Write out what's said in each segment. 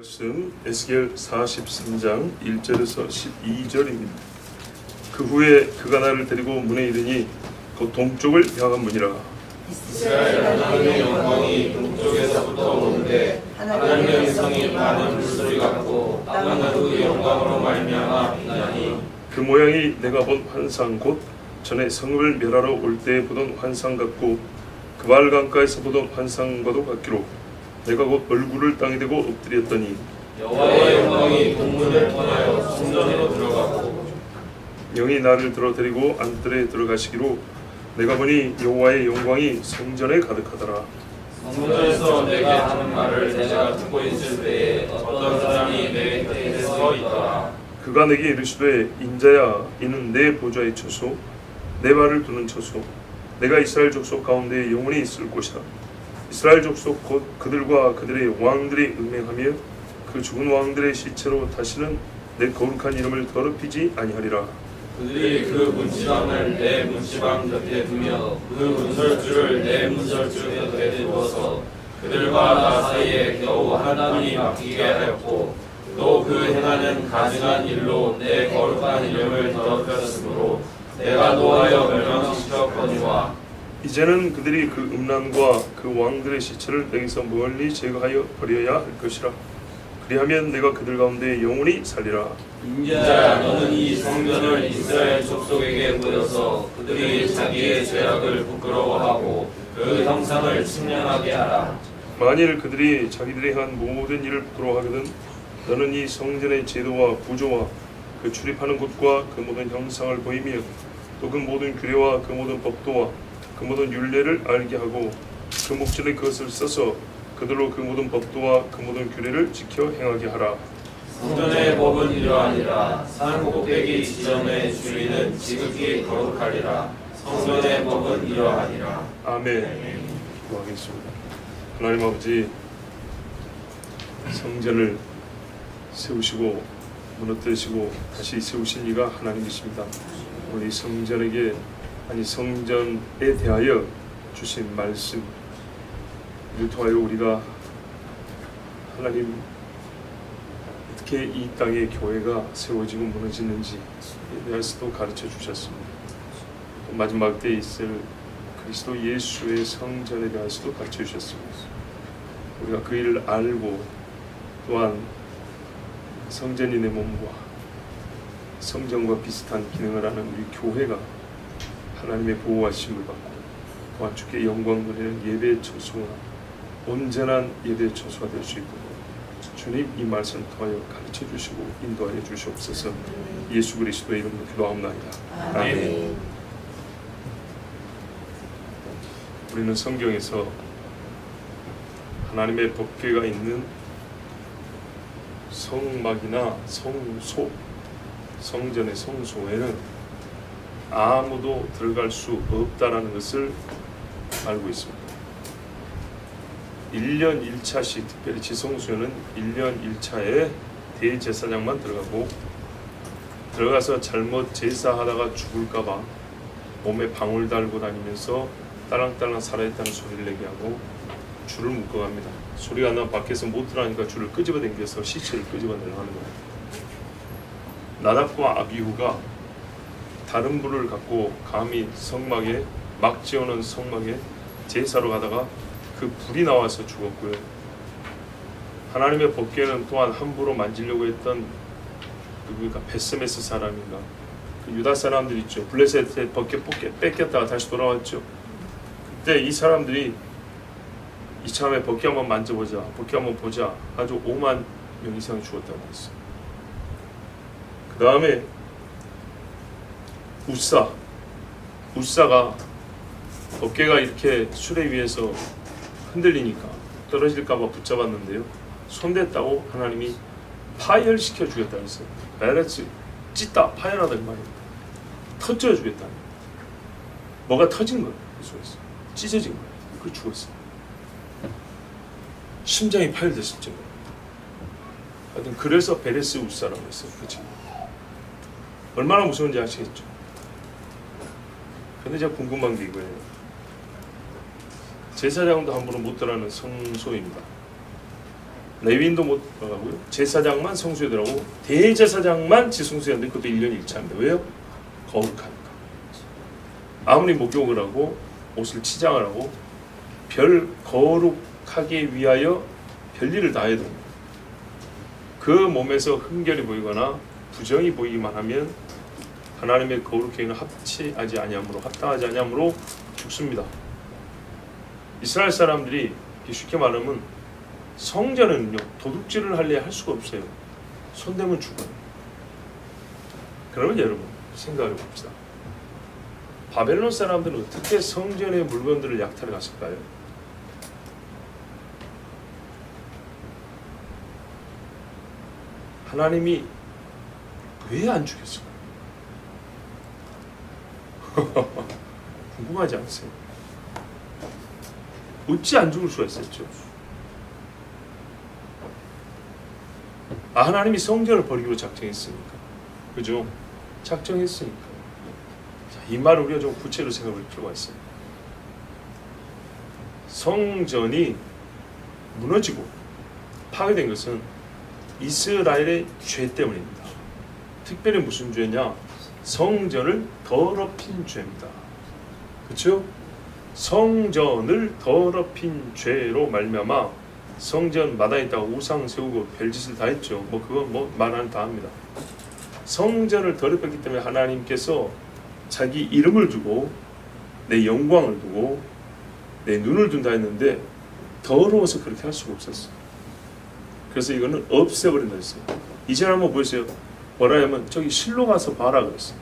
말씀 에스겔 43장 1절에서 12절입니다. 그 후에 그가 나를 데리고 문에 이르니 곧 동쪽을 향한 문이라. 이스라엘 하나님의 영광이 동쪽에서부터 오는데 하나님의 성이 많은 물소리 같고 땅은 그 영광으로 말미암아 빛나니 그 모양이 내가 본 환상 곧 전에 성읍을 멸하러 올 때 보던 환상 같고 그발 강가에서 보던 환상과도 같기로 내가 곧 얼굴을 땅에 대고 엎드렸더니 여호와의 영광이 동문을 통하여 성전으로 들어가고 영이 나를 들어 데리고 안뜰에 들어가시기로 내가 보니 여호와의 영광이 성전에 가득하더라. 성전에서 내게 하는 말을 내가 듣고 있을 때에 어떤 사람이 내 곁에 서 있더라. 그가 내게 이르시되 인자야 이는 내 보좌의 처소 내 발을 두는 처소 내가 이스라엘 족속 가운데 영원히 있을 곳이라. 이스라엘 족속 곧 그들과 그들의 왕들이 음행하며 그 죽은 왕들의 시체로 다시는 내 거룩한 이름을 더럽히지 아니하리라. 그들이 그 문지방을 내 문지방 곁에 두며 그 문설주를 내 문설주 곁에 두어서 그들과 나 사이에 겨우 한 땀이 바뀌게 하였고 또 그 행하는 가증한 일로 내 거룩한 이름을 더럽혔으므로 내가 노하여 멸망시켰거니와 이제는 그들이 그 음란과 그 왕들의 시체를 내게서 멀리 제거하여 버려야 할 것이라. 그리하면 내가 그들 가운데 영원히 살리라. 인자야 너는 이 성전을 이스라엘 족속에게 보여서 그들이 자기의 죄악을 부끄러워하고 그 형상을 측량하게 하라. 만일 그들이 자기들이 한 모든 일을 부끄러워하거든 너는 이 성전의 제도와 구조와 그 출입하는 곳과 그 모든 형상을 보이며 또 그 모든 규례와 그 모든 법도와 그 모든 율례를 알게 하고 그 목전에 그것을 써서 그들로 그 모든 법도와 그 모든 규례를 지켜 행하게 하라. 성전의 법은 이러하니라. 산 꼭대기 지점의 주인은 지극히 거룩하리라. 성전의 법은 이러하니라. 아멘. 기도하겠습니다. 하나님 아버지, 성전을 세우시고 무너뜨리시고 다시 세우신 이가 하나님이십니다. 우리 성전에 대하여 주신 말씀 이를 통하여 우리가 하나님 어떻게 이 땅에 교회가 세워지고 무너지는지에 대해서도 가르쳐 주셨습니다. 또 마지막 때에 있을 그리스도 예수의 성전에 대해서도 가르쳐 주셨습니다. 우리가 그 일을 알고 또한 성전이 내 몸과 성전과 비슷한 기능을 하는 우리 교회가 하나님의 보호하심을 받고 또한 주께 영광 돌리는 예배의 처소와 온전한 예배의 처소가 될 수 있도록 주님 이 말씀 통하여 가르쳐 주시고 인도하여 주시옵소서. 예수 그리스도의 이름으로 기도하옵나이다. 아멘. 우리는 성경에서 하나님의 법궤가 있는 성막이나 성소, 성전의 성소에는 아무도 들어갈 수 없다라는 것을 알고 있습니다. 1년 1차씩 특별히 지성소에는 1년 1차에 대제사장만 들어가고 들어가서 잘못 제사하다가 죽을까봐 몸에 방울 달고 다니면서 딸랑딸랑 살아있다는 소리를 내게 하고 줄을 묶어갑니다. 소리가 안 나면 밖에서 못 들어가니까 줄을 끄집어 당겨서 시체를 끄집어내려 하는 거예요. 나답과 아비후가 다른 불을 갖고 감히 성막에 막 지어놓은 성막에 제사로 가다가 그 불이 나와서 죽었고요. 하나님의 법궤는 또한 함부로 만지려고 했던 그러니까 베스메스 사람인가 그 유다 사람들 있죠. 블레셋의 법궤 뺏겼다가 다시 돌아왔죠. 그때 이 사람들이 이참에 법궤 한번 만져보자, 법궤 한번 보자 아주 5만 명 이상이 죽었다고 했어요. 그 다음에 우사가 법궤가 이렇게 수레 위에서 흔들리니까 떨어질까봐 붙잡았는데요. 손댔다고 하나님이 파열시켜 주겠다 했어요. 베레츠 찢다 파열하다 그 말이에요. 터뜨려 주겠다. 뭐가 터진 거예요. 그 속에서 찢어진 거예요. 그 죽었어요. 심장이 파열됐을 정도로. 하여튼 그래서 베레스 우사라고 했어요. 그 친구. 얼마나 무서운지 아시겠죠? 근데 제가 궁금한 게 이거예요. 제사장도 함부로 못 들어가는 성소입니다. 레위인도 못 들어가고요. 제사장만 성소에 들어가고 대제사장만 지성소에 갔는데 그것도 1년 1차입니다. 왜요? 거룩하니까. 아무리 목욕을 하고 옷을 치장을 하고 별 거룩하기 위하여 별일을 다 해도 그 몸에서 흠결이 보이거나 부정이 보이기만 하면 하나님의 거룩행위는 합치하지 아니하므로 합당하지 아니하므로 죽습니다. 이스라엘 사람들이 쉽게 말하면 성전에는요 도둑질을 하려 할 수가 없어요. 손대면 죽어요. 그러면 여러분 생각해 봅시다. 바벨론 사람들은 어떻게 성전의 물건들을 약탈해 갔을까요? 하나님이 왜 안 죽였을까요? 궁금하지 않으세요? 어찌 안 죽을 수가 있었죠? 하나님이 성전을 버리기로 작정했으니까. 그죠? 작정했으니까. 자, 이 말을 우리가 좀 구체로 생각할 필요가 있어요. 성전이 무너지고 파괴된 것은 이스라엘의 죄 때문입니다. 특별히 무슨 죄냐? 성전을 더럽힌 죄입니다. 그렇죠? 성전을 더럽힌 죄로 말미암아 성전 마당에다가 우상 세우고 별짓을 다 했죠. 그건 말하는 다 합니다. 성전을 더럽혔기 때문에 하나님께서 자기 이름을 두고 내 영광을 두고 내 눈을 둔다 했는데 더러워서 그렇게 할 수가 없었어요. 그래서 이거는 없애버린다 했어요. 이제 한번 보세요. 뭐라 하면 저기 실로 가서 봐라 그랬어요.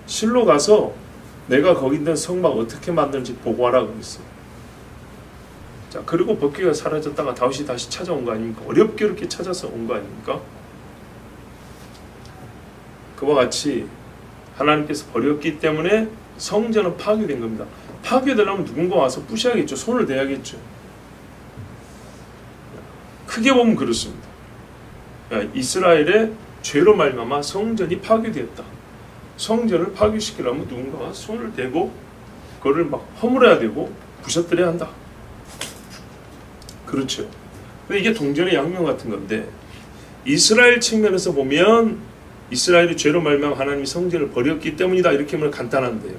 실로 가서 내가 거기 있는 성막 어떻게 만드는지 보고 하라 그랬어요. 자, 그리고 법궤가 사라졌다가 다윗이 다시 찾아온 거 아닙니까? 어렵게 이렇게 찾아서 온 거 아닙니까? 그와 같이 하나님께서 버렸기 때문에 성전은 파괴된 겁니다. 파괴되려면 누군가 와서 부셔야겠죠. 손을 대야겠죠. 크게 보면 그렇습니다. 이스라엘의 죄로 말미암아 성전이 파괴되었다. 성전을 파괴시키려면 누군가가 손을 대고 그거를 막 허물어야 되고 부셔뜨려야 한다. 그렇죠. 근데 이게 동전의 양면 같은 건데 이스라엘 측면에서 보면 이스라엘이 죄로 말미암아 하나님이 성전을 버렸기 때문이다 이렇게 하면 간단한데요.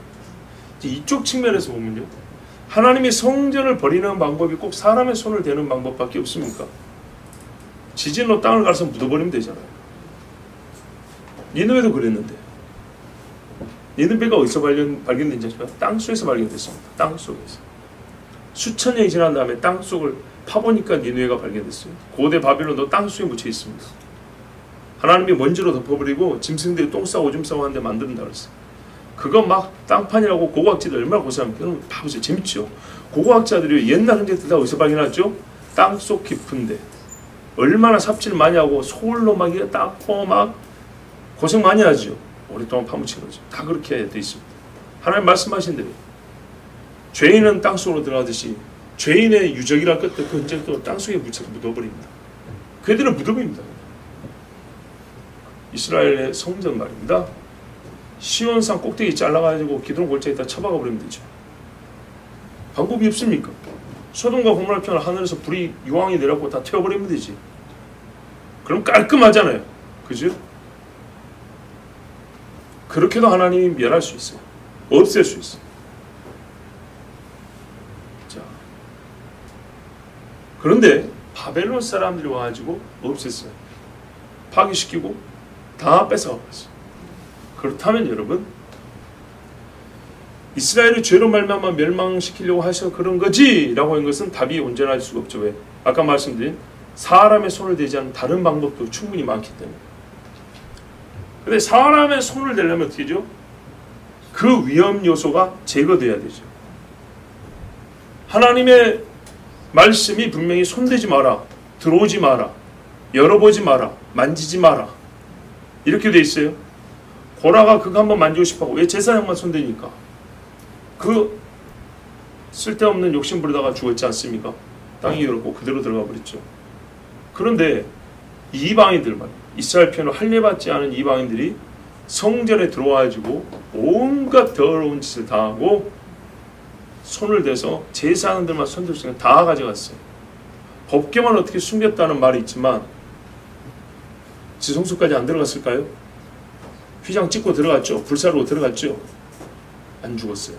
이쪽 측면에서 보면요. 하나님이 성전을 버리는 방법이 꼭 사람의 손을 대는 방법밖에 없습니까? 지진으로 땅을 갈아서 묻어버리면 되잖아요. 니느웨도 그랬는데 니느웨가 어디서 발견된지 아십니까? 땅속에서 발견됐습니다. 땅속에서. 수천 년이 지난 다음에 땅속을 파보니까 니느웨가 발견됐어요. 고대 바빌론도 땅속에 묻혀 있습니다. 하나님이 먼지로 덮어버리고 짐승들이 똥 싸고 오줌 싸고 하는데 만든다 그랬어요. 그거 막 땅판이라고 고고학자들 얼마나 고생합니까? 여러분 봐보세요. 재밌죠? 고고학자들이 옛날 흔적들 다 어디서 발견하죠? 땅속 깊은데 얼마나 삽질을 많이 하고 소울로 막 닦고 막 고생 많이 하죠. 오랫동안 파묻힌 거죠. 다 그렇게 돼 있습니다. 하나님 말씀하신 대로 죄인은 땅속으로 들어가듯이 죄인의 유적이랄 것들 그 흔적도 땅속에 묻어버립니다. 그들은 묻어버립니다. 이스라엘의 성전 말입니다. 시온산 꼭대기 잘라가지고 기드론 골짜기에다 쳐박아 버리면 되죠. 방법이 없습니까? 소돔과 고모라 편을 하늘에서 불이 유황이 내려고 다 태워버리면 되지. 그럼 깔끔하잖아요. 그죠? 그렇게도 하나님이 멸할 수 있어요. 없앨 수 있어요. 자, 그런데 바벨론 사람들이 와가지고 없앴어요. 파괴시키고 다 뺏어가버렸어요. 그렇다면 여러분 이스라엘의 죄로 말미암아 멸망시키려고 하셔 그런 거지 라고 하는 것은 답이 온전할 수가 없죠. 왜? 아까 말씀드린 사람의 손을 대지 않는 다른 방법도 충분히 많기 때문에. 근데 사람의 손을 대려면 어떻게 되죠? 그 위험 요소가 제거돼야 되죠. 하나님의 말씀이 분명히 손대지 마라, 들어오지 마라, 열어보지 마라, 만지지 마라 이렇게 돼 있어요. 고라가 그거 한번 만지고 싶어하고 왜 제사장만 손대니까 그 쓸데없는 욕심 부리다가 죽었지 않습니까? 땅이 열었고 그대로 들어가 버렸죠. 그런데 이방인들 말이에요. 이스라엘 편을 할례받지 않은 이방인들이 성전에 들어와가지고 온갖 더러운 짓을 다 하고 손을 대서 제사하는 데만 손들 수 있는 다 가져갔어요. 법궤만 어떻게 숨겼다는 말이 있지만 지성소까지 안 들어갔을까요? 휘장 찍고 들어갔죠. 불사르고 들어갔죠. 안 죽었어요.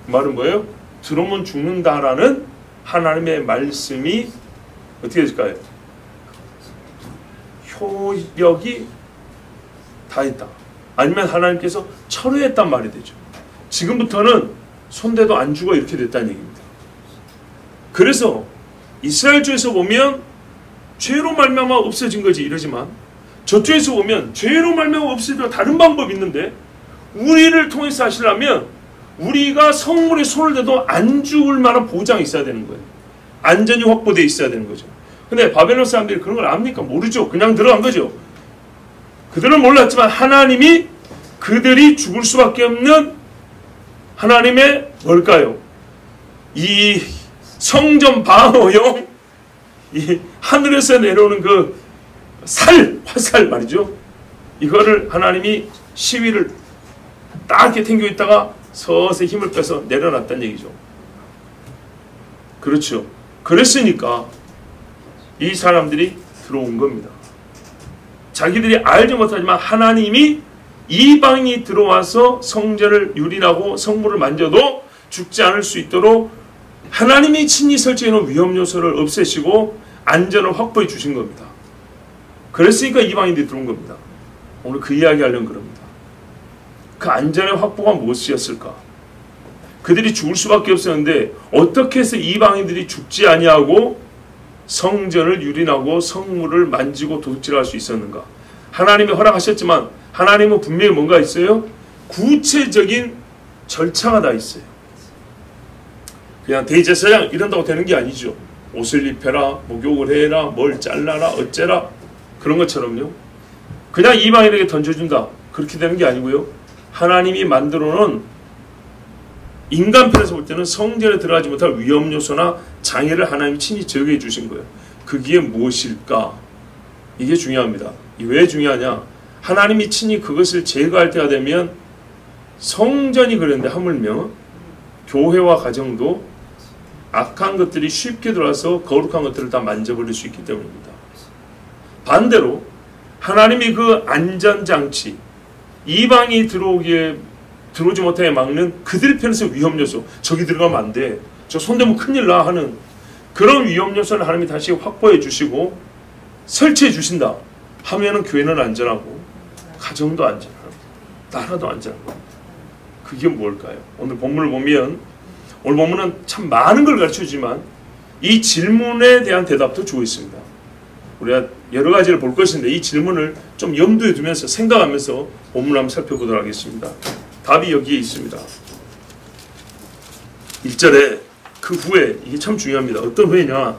그 말은 뭐예요? 들어오면 죽는다라는 하나님의 말씀이 어떻게 될까요? 효력이 다 있다. 아니면 하나님께서 철회했단 말이 되죠. 지금부터는 손대도 안 죽어 이렇게 됐다는 얘기입니다. 그래서 이스라엘주에서 보면 죄로 말미암아 없어진 거지 이러지만 저쪽에서 보면 죄로 말미암아 없어지면 다른 방법이 있는데 우리를 통해서 하시려면 우리가 성물에 손을 대도 안 죽을 만한 보장이 있어야 되는 거예요. 안전이 확보되어 있어야 되는 거죠. 근데 바벨론 사람들이 그런 걸 압니까? 모르죠. 그냥 들어간 거죠. 그들은 몰랐지만 하나님이 그들이 죽을 수밖에 없는 하나님의 뭘까요? 이 성전 방어용 이 하늘에서 내려오는 그 화살 말이죠. 이거를 하나님이 시위를 딱 이렇게 탱겨 있다가 서서히 힘을 빼서 내려놨다는 얘기죠. 그렇죠. 그랬으니까 이 사람들이 들어온 겁니다. 자기들이 알지 못하지만 하나님이 이방이 들어와서 성전을 유린하고 성물을 만져도 죽지 않을 수 있도록 하나님이 친히 설치해놓은 위험 요소를 없애시고 안전을 확보해 주신 겁니다. 그랬으니까 이방인들이 들어온 겁니다. 오늘 그 이야기 하려면 그럽니다. 그 안전의 확보가 무엇이었을까? 그들이 죽을 수밖에 없었는데 어떻게 해서 이방인들이 죽지 아니하고 성전을 유린하고 성물을 만지고 도둑질할 수 있었는가? 하나님이 허락하셨지만 하나님은 분명히 뭔가 있어요? 구체적인 절차가 다 있어요. 그냥 대제사장 이런다고 되는 게 아니죠. 옷을 입혀라, 목욕을 해라, 뭘 잘라라, 어째라 그런 것처럼요. 그냥 이방인에게 던져준다 그렇게 되는 게 아니고요. 하나님이 만들어 놓은 인간 편에서 볼 때는 성전에 들어가지 못할 위험 요소나 장애를 하나님이 친히 제거해 주신 거예요. 그게 무엇일까? 이게 중요합니다. 왜 중요하냐? 하나님이 친히 그것을 제거할 때가 되면 성전이 그랬는데 하물며 교회와 가정도 악한 것들이 쉽게 들어와서 거룩한 것들을 다 만져버릴 수 있기 때문입니다. 반대로 하나님이 그 안전장치 이방이 들어오지 못하게 막는 그들 편에서 위험 요소 저기 들어가면 안 돼. 저 손대면 큰일 나 하는 그런 위험 요소를 하나님이 다시 확보해 주시고 설치해 주신다 하면은 교회는 안전하고 가정도 안전하고 나라도 안전하고 그게 뭘까요? 오늘 본문을 보면 오늘 본문은 참 많은 걸 가르쳐주지만 이 질문에 대한 대답도 주고 있습니다. 우리가 여러 가지를 볼 것인데 이 질문을 좀 염두에 두면서 생각하면서 본문을 한번 살펴보도록 하겠습니다. 답이 여기에 있습니다. 1절에 그 후에 이게 참 중요합니다. 어떤 후에냐?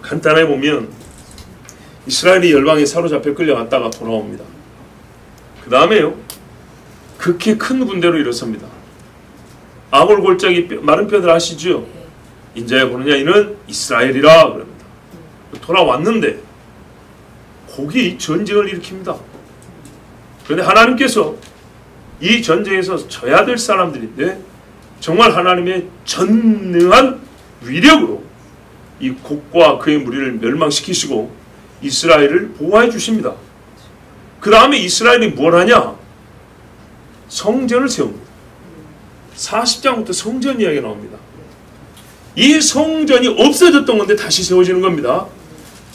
간단하게 보면 이스라엘이 열방에 사로잡혀 끌려갔다가 돌아옵니다. 그 다음에요. 극히 큰 군대로 일어섭니다. 아몰 골짜기 마른 뼈들 아시죠? 인자에 보느냐 이는 이스라엘이라 그럽니다. 돌아왔는데 거기 전쟁을 일으킵니다. 그런데 하나님께서 이 전쟁에서 져야 될 사람들인데 정말 하나님의 전능한 위력으로 이 곡과 그의 무리를 멸망시키시고 이스라엘을 보호해 주십니다. 그 다음에 이스라엘이 뭘 하냐? 성전을 세웁니다. 40장부터 성전 이야기가 나옵니다. 이 성전이 없어졌던 건데 다시 세워지는 겁니다.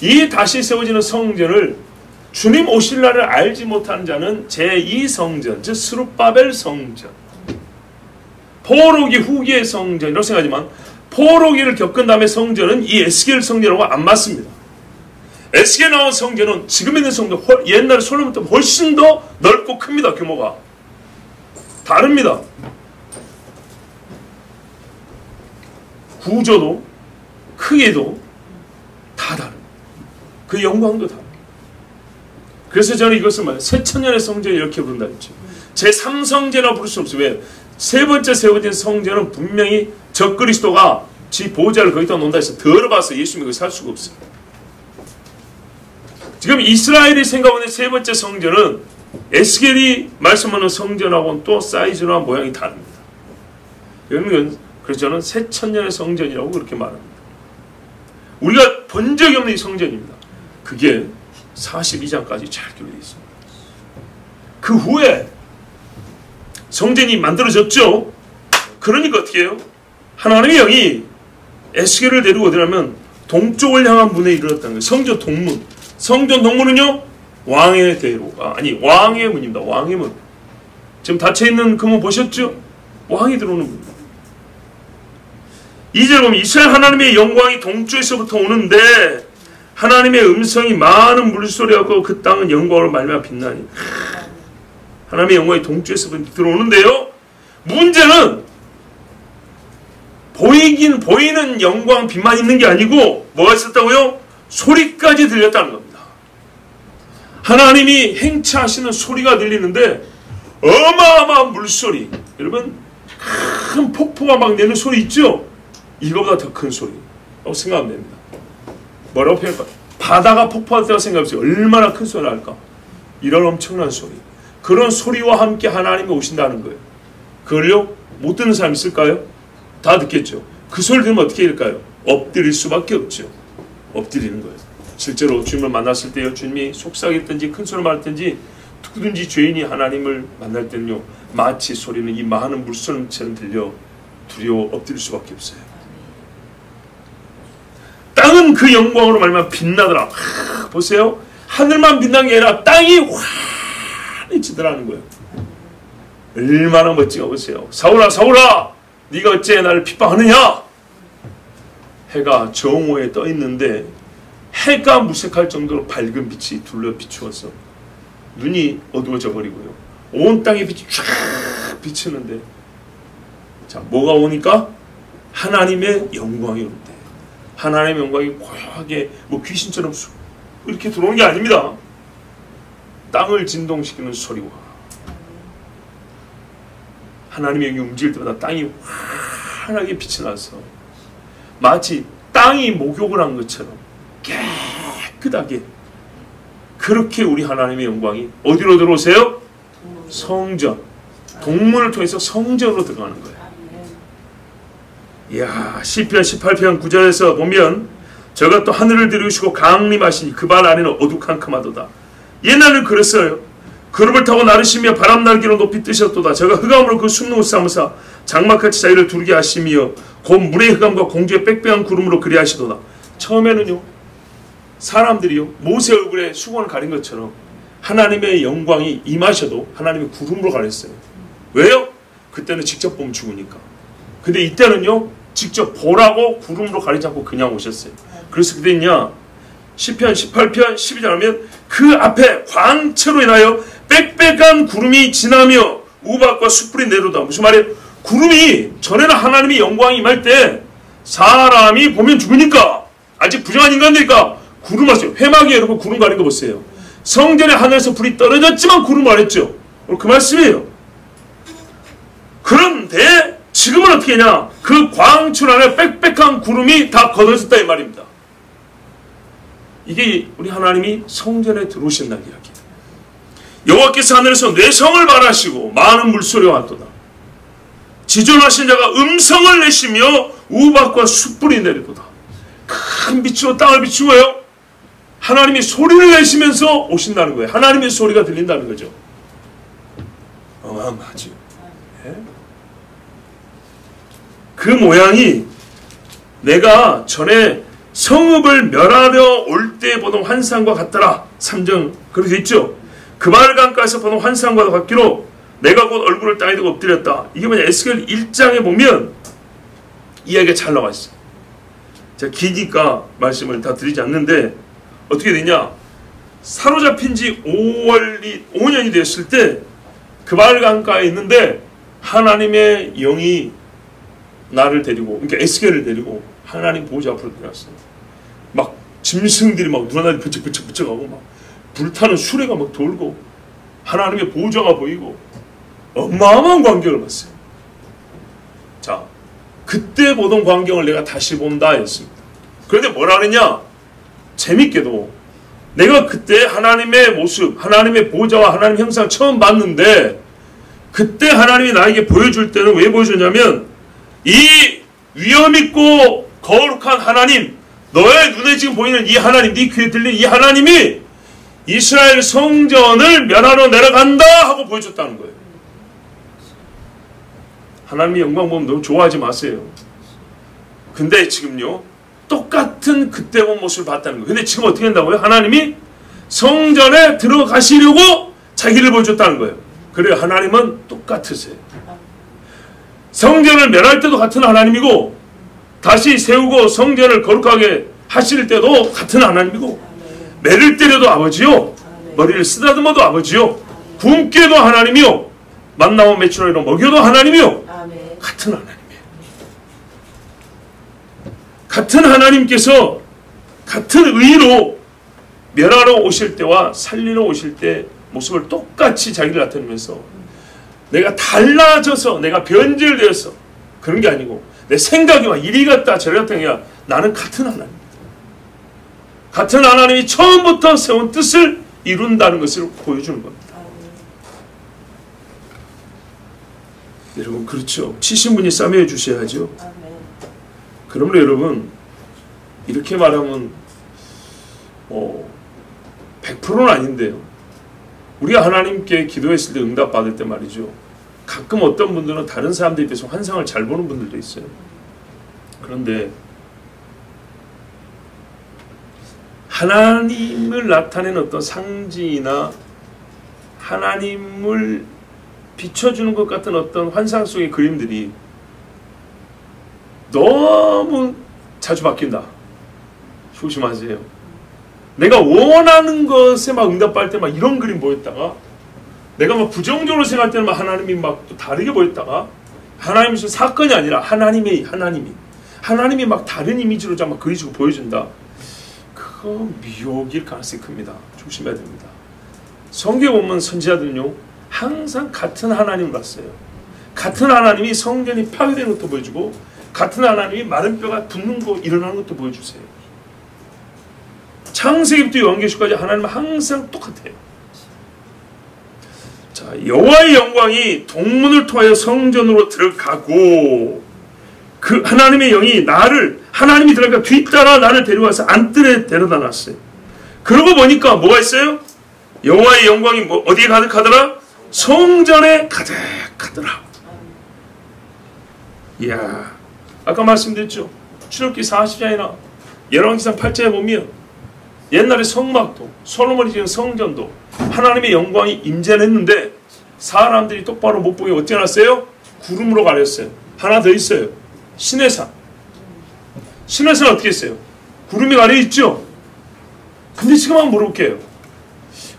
이 다시 세워지는 성전을 주님 오실 날을 알지 못하는 자는 제2성전, 즉 스룹바벨 성전, 포로기 후기의 성전이라고 생각하지만 포로기를 겪은 다음에 성전은 이 에스겔 성전하고 안 맞습니다. 에스겔 나온 성전은 지금 있는 성전, 옛날에 솔로몬보다 훨씬 더 넓고 큽니다. 규모가 다릅니다. 구조도 크기도 다 다릅니다. 그 영광도 다릅니다. 그래서 저는 이것을 말해요. 새천년의 성전 이렇게 부른다 했죠. 제3성전이라고 부를 수 없어요. 왜? 세 번째 세워진 성전은 분명히 적그리스도가 지 보호자를 거기다 놓는다 해서 더러워서 예수님이 거기 살 수가 없어요. 지금 이스라엘이 생각하는 세 번째 성전은 에스겔이 말씀하는 성전하고는 또 사이즈나 모양이 다릅니다. 이건 그래서 저는 새천년의 성전이라고 그렇게 말합니다. 우리가 본 적이 없는 이 성전입니다. 그게 42장까지 잘 기록되어 있습니다. 그 후에 성전이 만들어졌죠. 그러니까 어떻게 해요? 하나님의 영이 에스겔을 데리고 어디라면 동쪽을 향한 문에 이르렀다는 거예요. 성전 동문. 성전 동문은요, 왕의 대로가 아니 왕의 문입니다. 왕의 문. 지금 닫혀있는 그 문 보셨죠? 왕이 들어오는 문. 2절 보면 이스라엘 하나님의 영광이 동쪽에서부터 오는데 하나님의 음성이 많은 물소리하고 그 땅은 영광으로 말미암아 빛나니. 하나님의 영광이 동쪽에서부터 들어오는데요. 문제는 보이는 영광 빛만 있는 게 아니고 뭐가 있었다고요? 소리까지 들렸다는 겁니다. 하나님이 행차하시는 소리가 들리는데 어마어마한 물소리. 여러분 큰 폭포가 막 내는 소리 있죠? 이거보다 더 큰 소리라고 생각하면 됩니다. 뭐라고 표현할까? 바다가 폭포할 때라고 생각해보세요. 얼마나 큰 소리를 할까? 이런 엄청난 소리. 그런 소리와 함께 하나님이 오신다는 거예요. 그걸요? 못 듣는 사람 있을까요? 다 듣겠죠. 그 소리 들으면 어떻게 될까요? 엎드릴 수밖에 없죠. 엎드리는 거예요. 실제로 주님을 만났을 때요, 주님이 속삭였든지 큰 소리 말했든지 누구든지 죄인이 하나님을 만날 때는요, 마치 소리는 이 많은 물소리처럼 들려 두려워 엎드릴 수밖에 없어요. 땅은 그 영광으로 말미암아 빛나더라. 보세요. 하늘만 빛난 게 아니라 땅이 환해지더라는 거예요. 얼마나 멋지가 보세요. 사울아 사울아 네가 어째 나를 핍박하느냐. 해가 정오에 떠 있는데 해가 무색할 정도로 밝은 빛이 둘러 비추어서 눈이 어두워져 버리고요. 온 땅에 빛이 쫙 비치는데, 자 뭐가 오니까? 하나님의 영광이 온대. 하나님의 영광이 고요하게 뭐 귀신처럼 이렇게 들어오는 게 아닙니다. 땅을 진동시키는 소리와 하나님의 영이 움직일 때마다 땅이 환하게 빛이 나서 마치 땅이 목욕을 한 것처럼 깨끗하게, 그렇게 우리 하나님의 영광이 어디로 들어오세요? 성전, 동문을 통해서 성전으로 들어가는 거예요. 이야, 시편 18편 9절에서 보면 저가 또 하늘을 들이우시고 강림하시니 그 발 아래는 어두컴컴하도다. 옛날에는 그랬어요. 그룹을 타고 나르시며 바람 날개로 높이 뜨셨도다. 저가 흑암으로 그 숨는 삼으사 장막같이 자기를 두르게 하시며 곧 물의 흑암과 공주의 빽빽한 구름으로 그리하시도다. 처음에는요, 사람들이요 모세 얼굴에 수건을 가린 것처럼 하나님의 영광이 임하셔도 하나님의 구름으로 가렸어요. 왜요? 그때는 직접 보면 죽으니까. 근데 이때는요 직접 보라고 구름으로 가리지 않고 그냥 오셨어요. 그래서 그때냐 시편 18편 12절 하면 그 앞에 광채로 인하여 빽빽한 구름이 지나며 우박과 숯불이 내려오다. 무슨 말이에요? 구름이, 전에는 하나님의 영광이 임할 때 사람이 보면 죽으니까, 아직 부정한 인간들이니까 구름 왔어요. 회막에 여러분 구름 가린 거 보세요. 성전의 하늘에서 불이 떨어졌지만 구름 말했죠. 그 말씀이에요. 그런데 지금은 어떻게 하냐? 그 광출 안에 빽빽한 구름이 다 걷어졌다 이 말입니다. 이게 우리 하나님이 성전에 들어오신다는 이야기예요. 여호와께서 하늘에서 뇌성을 발하시고 많은 물소리가 왔도다. 지존하신 자가 음성을 내시며 우박과 숯불이 내리도다. 큰 빛으로 땅을 비추고요, 하나님이 소리를 내시면서 오신다는 거예요. 하나님의 소리가 들린다는 거죠. 어마어마하죠. 네? 그 모양이 내가 전에 성읍을 멸하려 올 때 보던 환상과 같더라. 3장 그렇게 있죠. 그발 강가에서 보던 환상과 같기로 내가 곧 얼굴을 땅에 두고 엎드렸다. 이게 뭐냐, 에스겔 1장에 보면 이야기가 잘 나와 있어요. 제가 기니까 말씀을 다 드리지 않는데 어떻게 되냐, 사로잡힌 지 5년이 되었을 때 그발 강가에 있는데 하나님의 영이 나를 데리고, 그러니까 에스겔을 데리고 하나님 보호자 앞으로 들어갔어요. 막 짐승들이 막 눈하늘 부쩍부쩍하고 막 불타는 수레가 막 돌고 하나님의 보호자가 보이고 어마어마한 광경을 봤어요. 자, 그때 보던 광경을 내가 다시 본다 했습니다. 그런데 뭐라 그랬냐? 재밌게도 내가 그때 하나님의 모습, 하나님의 보호자와 하나님 형상 처음 봤는데, 그때 하나님이 나에게 보여줄 때는 왜 보여줬냐면 이 위엄있고 거룩한 하나님, 너의 눈에 지금 보이는 이 하나님, 네 귀에 들리는 이 하나님이 이스라엘 성전을 멸하러 내려간다 하고 보여줬다는 거예요. 하나님의 영광 보면 너무 좋아하지 마세요. 근데 지금요, 똑같은 그때 본 모습을 봤다는 거예요. 근데 지금 어떻게 한다고요? 하나님이 성전에 들어가시려고 자기를 보여줬다는 거예요. 그래요. 하나님은 똑같으세요. 성전을 멸할 때도 같은 하나님이고, 다시 세우고 성전을 거룩하게 하실 때도 같은 하나님이고, 매를 때려도 아버지요, 머리를 쓰다듬어도 아버지요, 굶게도 하나님이요, 만나고 메추라기로 먹여도 하나님이요, 같은 하나님이에요. 같은 하나님께서 같은 의로 멸하러 오실 때와 살리러 오실 때 모습을 똑같이 자기를 나타내면서, 내가 달라져서 내가 변질되어서 그런 게 아니고 내 생각이 막 이리 갔다 저리 갔다 아니라 나는 같은 하나님입니다. 같은 하나님이 처음부터 세운 뜻을 이룬다는 것을 보여주는 겁니다. 여러분, 그렇죠. 치신 분이 싸매어 주셔야죠. 그러므로 여러분, 이렇게 말하면 100%는 아닌데요, 우리가 하나님께 기도했을 때 응답받을 때 말이죠, 가끔 어떤 분들은 다른 사람들에 비해서 환상을 잘 보는 분들도 있어요. 그런데 하나님을 나타내는 어떤 상징이나 하나님을 비춰주는 것 같은 어떤 환상 속의 그림들이 너무 자주 바뀐다. 조심하세요. 내가 원하는 것에 막 응답받을 때 막 이런 그림 보였다가, 내가 막 부정적으로 생각할 때는 막 하나님이 막 또 다르게 보였다가, 하나님이 무슨 사건이 아니라 하나님이 막 다른 이미지로 막 그리시고 보여준다. 그거 미혹일 가능성이 큽니다. 조심해야 됩니다. 성경에 보면 선지자들은요, 항상 같은 하나님을 봤어요. 같은 하나님이 성전이 파괴되는 것도 보여주고, 같은 하나님이 마른 뼈가 붙는 거 일어나는 것도 보여주세요. 창세기부터 요한계시까지 하나님은 항상 똑같아요. 자, 여호와의 영광이 동문을 통하여 성전으로 들어가고, 그 하나님의 영이 하나님이 들어가니까 뒤따라 나를 데려와서 안뜰에 데려다 놨어요. 그러고 보니까 뭐가 있어요? 여호와의 영광이 어디에 가득하더라? 성전에 가득하더라. 이야, 아까 말씀드렸죠. 출애굽기 40장이나 열왕기상 8장에 보면 옛날에 성막도, 솔로몬이 지은 성전도 하나님의 영광이 임재를 했는데 사람들이 똑바로 못 보게 어떻게 해놨어요? 구름으로 가렸어요. 하나 더 있어요. 시내산. 시내산 어떻게 했어요? 구름이 가려있죠? 근데 지금 한번 물어볼게요.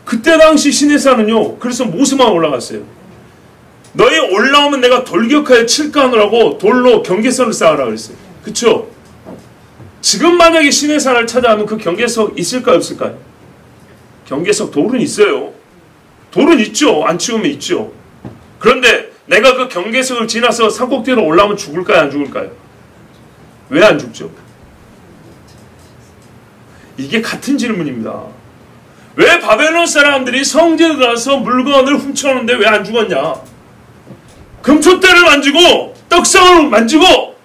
그때 당시 시내산은요, 그래서 모세만 올라갔어요. 너희 올라오면 내가 돌격하여 칠까 하느라고 돌로 경계선을 쌓으라 그랬어요. 그쵸? 지금 만약에 시내산을 찾아가면 그 경계석 있을까요, 없을까요? 경계석 돌은 있어요. 돌은 있죠. 안 치우면 있죠. 그런데 내가 그 경계석을 지나서 산꼭대기로 올라오면 죽을까요, 안 죽을까요? 왜 안 죽죠? 이게 같은 질문입니다. 왜 바벨론 사람들이 성전에 들어가서 물건을 훔쳐오는데 왜 안 죽었냐? 금촛대를 만지고 떡상을 만지고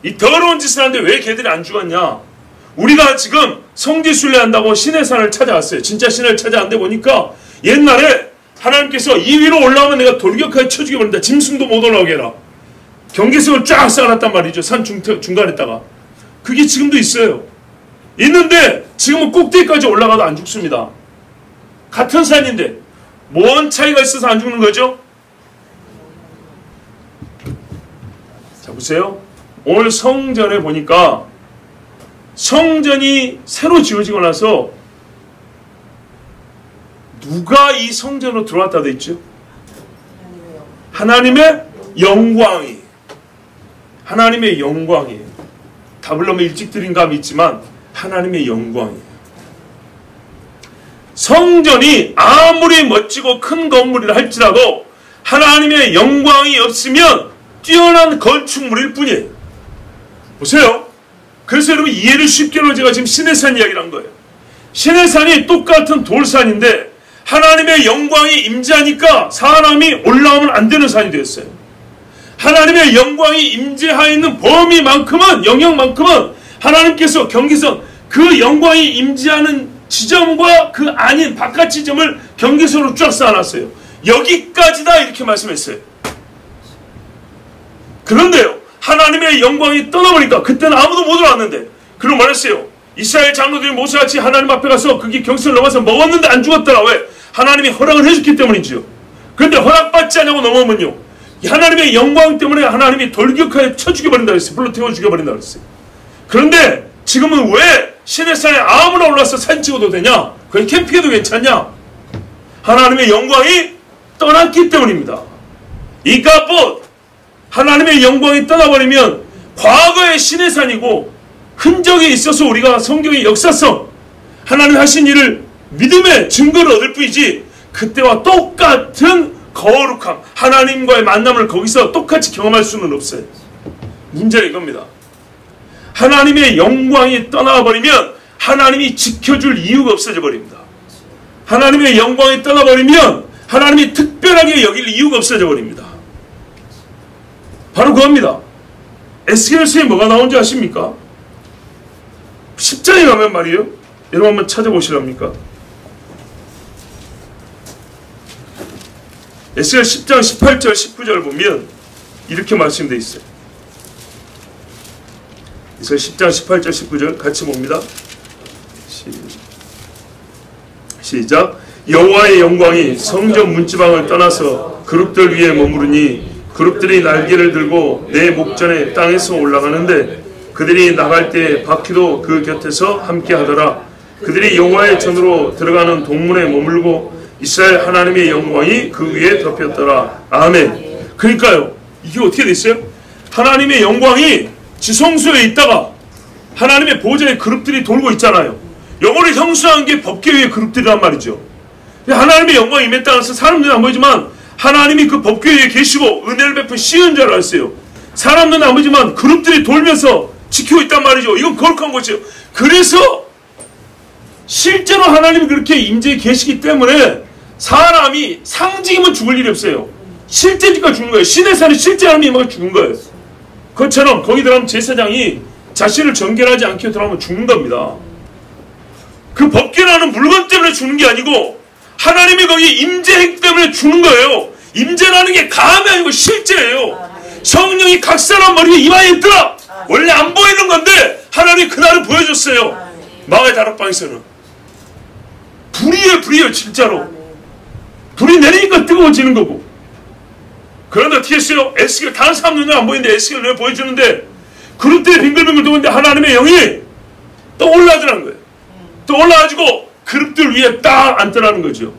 이 더러운 짓을 하는데 왜 걔들이 안 죽었냐? 우리가 지금 성지순례한다고 시내산을 찾아왔어요. 진짜 시내를 찾아왔는데 보니까 옛날에 하나님께서 이 위로 올라오면 내가 돌격하게 쳐 죽여버린다. 짐승도 못 올라오게 해라. 경계석을 쫙 쌓아놨단 말이죠. 산 중간에다가. 그게 지금도 있어요. 있는데 지금은 꼭대기까지 올라가도 안 죽습니다. 같은 산인데 뭔 차이가 있어서 안 죽는 거죠? 자, 보세요. 오늘 성전에 보니까 성전이 새로 지어지고 나서 누가 이 성전으로 들어왔다 돼 있죠? 하나님의 영광이. 하나님의 영광이에요. 답을 너무 일찍 드린 감이 있지만 하나님의 영광이에요. 성전이 아무리 멋지고 큰 건물이라 할지라도 하나님의 영광이 없으면 뛰어난 건축물일 뿐이에요. 보세요. 그래서 여러분 이해를 쉽게 하려고 제가 지금 시내산 이야기를 한 거예요. 시내산이 똑같은 돌산인데 하나님의 영광이 임재하니까 사람이 올라오면 안 되는 산이 되었어요. 하나님의 영광이 임재하여 있는 범위만큼은, 영역만큼은 하나님께서 경계선, 그 영광이 임재하는 지점과 그 아닌 바깥 지점을 경계선으로 쫙 쌓아놨어요. 여기까지다 이렇게 말씀했어요. 그런데요, 하나님의 영광이 떠나버리니까 그때는 아무도 못 들어왔는데, 그리고 말했어요. 이스라엘 장로들이 모세같이 하나님 앞에 가서 그게 경계선을 넘어서 먹었는데 안 죽었더라. 왜? 하나님이 허락을 해줬기 때문이지요. 그런데 허락받지 않냐고 넘어오면요, 하나님의 영광 때문에 하나님이 돌격하여 쳐 죽여버린다 그랬어요. 불로 태워 죽여버린다 그랬어요. 그런데 지금은 왜 시내산에 아무나 올라서 사진 찍어도 되냐? 거기 캠핑해도 괜찮냐? 하나님의 영광이 떠났기 때문입니다. 이까봇, 하나님의 영광이 떠나버리면 과거의 시내산이고 흔적이 있어서 우리가 성경의 역사성, 하나님 하신 일을 믿음의 증거를 얻을 뿐이지 그때와 똑같은 거룩함, 하나님과의 만남을 거기서 똑같이 경험할 수는 없어요. 문제는 이겁니다. 하나님의 영광이 떠나버리면 하나님이 지켜줄 이유가 없어져 버립니다. 하나님의 영광이 떠나버리면 하나님이 특별하게 여길 이유가 없어져 버립니다. 바로 그겁니다. 에스겔서에 뭐가 나온지 아십니까? 10장에 가면 말이에요. 여러분 한번 찾아보시랍니까? 에스겔 10장 18절 19절 보면 이렇게 말씀되어 있어요. 에스겔 10장 18절 19절 같이 봅니다. 시작. 여호와의 영광이 성전 문지방을 떠나서 그룹들 위에 머무르니 그룹들이 날개를 들고 내 목전에 땅에서 올라가는데 그들이 나갈 때 바퀴도 그 곁에서 함께 하더라. 그들이 여호와의 전으로 들어가는 동문에 머물고 이스라엘 하나님의 영광이 그 위에 덮였더라. 아멘. 그러니까요, 이게 어떻게 됐어요? 하나님의 영광이 지성소에 있다가 하나님의 보좌의 그룹들이 돌고 있잖아요. 영어를 형수한 게 법궤의 그룹들이란 말이죠. 하나님의 영광이 임했다는 것은 사람들은 안 보이지만 하나님이 그 법궤에 계시고 은혜를 베푼 시은자를 알았어요. 사람들은 안 보이지만 그룹들이 돌면서 지키고 있단 말이죠. 이건 거룩한 것이죠. 그래서 실제로 하나님이 그렇게 임재에 계시기 때문에 사람이 상징이면 죽을 일이 없어요. 실제니까 죽는 거예요. 시내산이 실제 하나님이 임하면 죽은 거예요. 그것처럼 거기 들어가면 제사장이 자신을 정결하지 않게 들어가면 죽는 겁니다. 그 법궤라는 물건 때문에 죽는 게 아니고 하나님이 거기 임재했기 때문에 죽는 거예요. 임재라는 게 감이 아니고 실제예요. 성령이 각 사람 머리에 임하에 있더라. 원래 안 보이는 건데 하나님이 그날을 보여줬어요. 마가의 다락방에서는 불이에요 진짜로. 불이 내리니까 뜨거워지는 거고. 그런데 어떻게 했어요? 에스겔 다른 사람 눈에 안 보이는데 에스겔 눈에 보여주는데 그룹들이 빙글빙글 도는데 하나님의 영이 또 올라가더라는 거예요. 또 올라가지고 그룹들 위에 딱 앉더라는 거죠.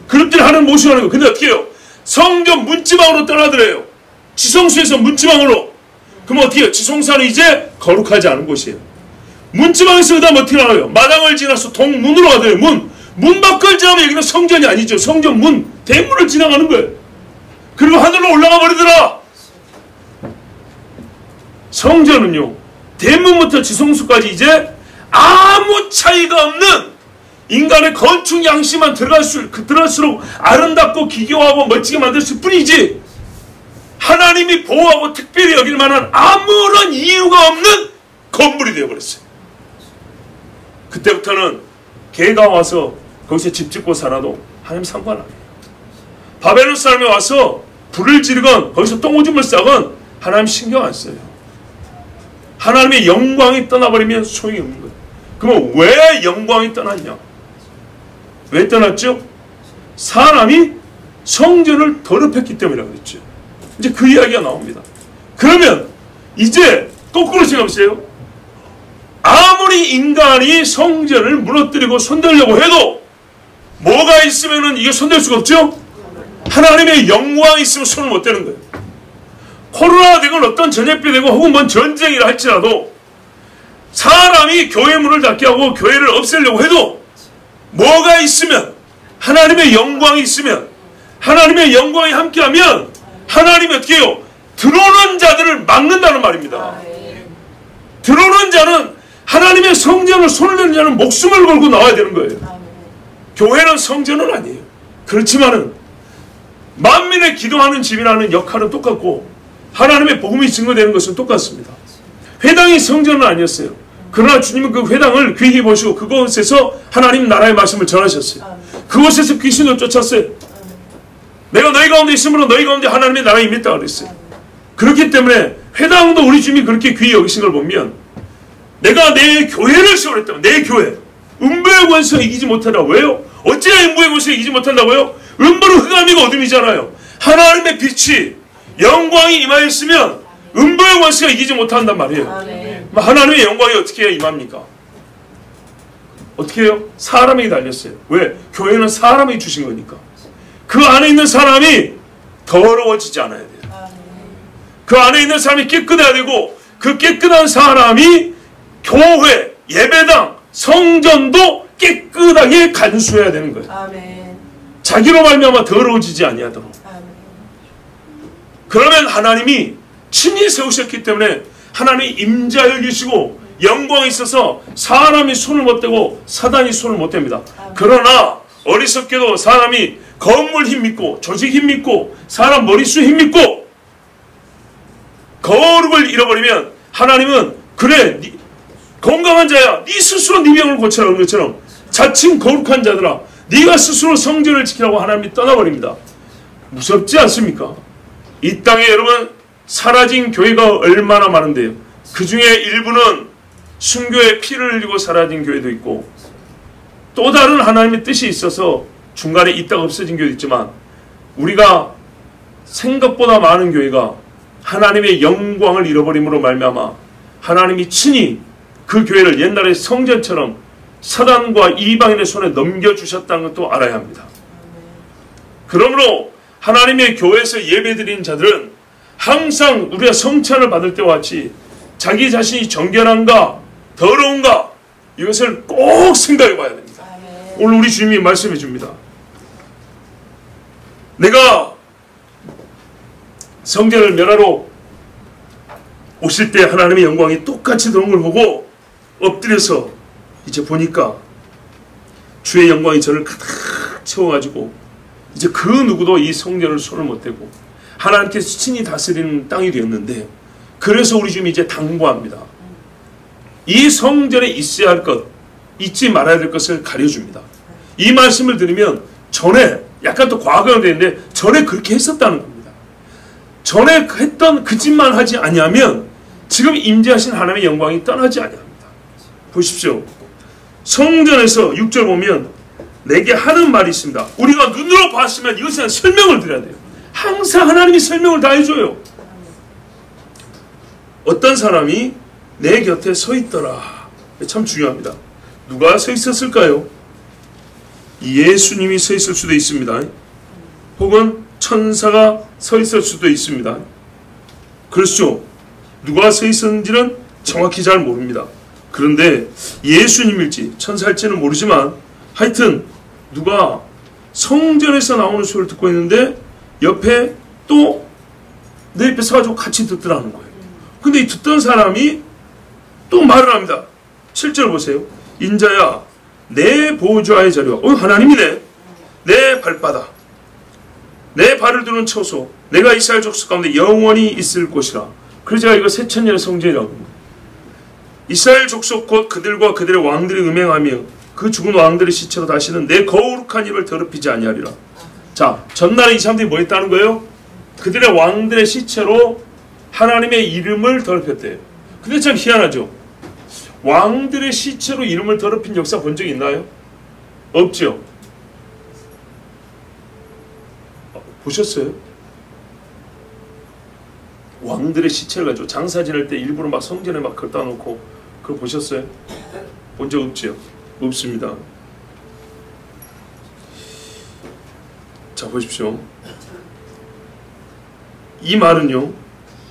그룹들이 하나님 모시고 하는 거예요. 근데 어떻게 해요? 성전 문지방으로 떠나더래요. 지성소에서 문지방으로. 그럼 어떻게 해요? 지성소는 이제 거룩하지 않은 곳이에요. 문지방에서 그 다음 어떻게 나가요? 마당을 지나서 동문으로 가더래요. 문 밖을 지나면 여기는 성전이 아니죠. 성전 문, 대문을 지나가는 거예요. 그리고 하늘로 올라가 버리더라. 성전은요, 대문부터 지성소까지 이제 아무 차이가 없는 인간의 건축 양식만 들어갈수록 아름답고 기교하고 멋지게 만들었을 뿐이지 하나님이 보호하고 특별히 여길 만한 아무런 이유가 없는 건물이 되어버렸어요. 그때부터는 개가 와서 거기서 집 짓고 살아도 하나님 상관 안 해요. 바벨론 사람이 와서 불을 지르건 거기서 똥오줌을 싸건 하나님 신경 안 써요. 하나님의 영광이 떠나버리면 소용이 없는 거예요. 그럼 왜 영광이 떠났냐? 왜 떠났죠? 사람이 성전을 더럽혔기 때문이라고 그랬죠. 이제 그 이야기가 나옵니다. 그러면 이제 거꾸로 생각해보세요. 아무리 인간이 성전을 무너뜨리고 손대려고 해도 뭐가 있으면 이게 손댈 수가 없죠? 하나님의 영광이 있으면 손을 못 대는 거예요. 코로나가 되건 어떤 전염병이 되고 혹은 뭔 전쟁이라 할지라도 사람이 교회 문을 닫게 하고 교회를 없애려고 해도 뭐가 있으면 하나님의 영광이 있으면 하나님의 영광이 함께하면 하나님이 어떻게 해요? 들어오는 자들을 막는다는 말입니다. 들어오는 자는 하나님의 성전을 손을 내는 자는 목숨을 걸고 나와야 되는 거예요. 교회는 성전은 아니에요. 그렇지만은 만민의 기도하는 집이라는 역할은 똑같고 하나님의 복음이 증거되는 것은 똑같습니다. 회당이 성전은 아니었어요. 그러나 주님은 그 회당을 귀히 보시고 그곳에서 하나님 나라의 말씀을 전하셨어요. 그곳에서 귀신을 쫓았어요. 내가 너희 가운데 있으므로 너희 가운데 하나님의 나라가 임했다 그랬어요. 그렇기 때문에 회당도 우리 주님이 그렇게 귀히 여기신 걸 보면 내가 내 교회를 세우랬다면 내 교회 음부의 권세가 이기지 못한다고. 왜요? 어찌나 음부의 권세가 이기지 못한다고요? 음부는 흑암이고 어둠이잖아요. 하나님의 빛이 영광이 임하였으면 음부의 권세가 이기지 못한단 말이에요. 하나님의 영광이 어떻게 임합니까? 어떻게 해요? 사람에게 달렸어요. 왜? 교회는 사람이 주신 거니까. 그 안에 있는 사람이 더러워지지 않아야 돼요. 그 안에 있는 사람이 깨끗해야 되고 그 깨끗한 사람이 교회, 예배당, 성전도 깨끗하게 간수해야 되는 거예요. 아멘. 자기로 말미암아 더러워지지 아니하도록. 아멘. 그러면 하나님이 친히 세우셨기 때문에 하나님이 임자여 계시고 영광이 있어서 사람이 손을 못 대고 사단이 손을 못 댑니다. 그러나 어리석게도 사람이 건물 힘 믿고 조직 힘 믿고 사람 머릿수 힘 믿고 거룩을 잃어버리면 하나님은 그래 건강한 자야 네 스스로 네 병을 고쳐라 그런 것처럼 자칭 거룩한 자들아 네가 스스로 성전을 지키라고 하나님이 떠나버립니다. 무섭지 않습니까? 이 땅에 여러분 사라진 교회가 얼마나 많은데요. 그 중에 일부는 순교의 피를 흘리고 사라진 교회도 있고 또 다른 하나님의 뜻이 있어서 중간에 있다가 없어진 교회도 있지만 우리가 생각보다 많은 교회가 하나님의 영광을 잃어버림으로 말미암아 하나님이 친히 그 교회를 옛날에 성전처럼 사단과 이방인의 손에 넘겨주셨다는 것도 알아야 합니다. 그러므로 하나님의 교회에서 예배드리는 자들은 항상 우리가 성찬을 받을 때와 같이 자기 자신이 정결한가 더러운가 이것을 꼭 생각해 봐야 됩니다. 오늘 우리 주님이 말씀해 줍니다. 내가 성전을 멸하러 오실 때 하나님의 영광이 똑같이 들어온 걸 보고 엎드려서 이제 보니까 주의 영광이 저를 가득 채워가지고 이제 그 누구도 이 성전을 손을 못 대고 하나님께서 친히 다스리는 땅이 되었는데 그래서 우리 주님이 이제 당부합니다. 이 성전에 있어야 할 것, 잊지 말아야 될 것을 가려줍니다. 이 말씀을 들으면 전에 약간 또 과거형 되는데 전에 그렇게 했었다는 겁니다. 전에 했던 그 짓만 하지 아니하면 지금 임재하신 하나님의 영광이 떠나지 아니합니다. 보십시오. 성전에서 6절 보면 내게 하는 말이 있습니다. 우리가 눈으로 봤으면 이것은 설명을 드려야 돼요. 항상 하나님이 설명을 다 해줘요. 어떤 사람이 내 곁에 서 있더라. 참 중요합니다. 누가 서 있었을까요? 예수님이 서 있을 수도 있습니다. 혹은 천사가 서 있을 수도 있습니다. 그렇죠. 누가 서 있었는지는 정확히 잘 모릅니다. 그런데 예수님일지 천사일지는 모르지만 하여튼 누가 성전에서 나오는 소리를 듣고 있는데 옆에 또 내 옆에 서가지고 같이 듣더라는 거예요. 근데 이 듣던 사람이 또 말을 합니다. 7절 보세요. 인자야 내 보좌의 자리와 하나님이네. 내 발바닥 내 발을 두는 처소 내가 이스라엘 족속 가운데 영원히 있을 곳이라. 그래서 제가 이거 새천년의 성전이라고 합니다. 이스라엘 족속 곧 그들과 그들의 왕들이 음행하며 그 죽은 왕들의 시체로 다시는 내 거룩한 입을 더럽히지 아니하리라. 자, 전날에 이 사람들이 뭐 했다는 거예요? 그들의 왕들의 시체로 하나님의 이름을 더럽혔대요. 근데 참 희한하죠. 왕들의 시체로 이름을 더럽힌 역사 본 적 있나요? 없죠. 보셨어요? 왕들의 시체를 가지고 장사 지낼 때 일부러 막 성전에 막 갖다 놓고 그거 보셨어요? 본 적 없죠? 없습니다. 자, 보십시오. 이 말은요,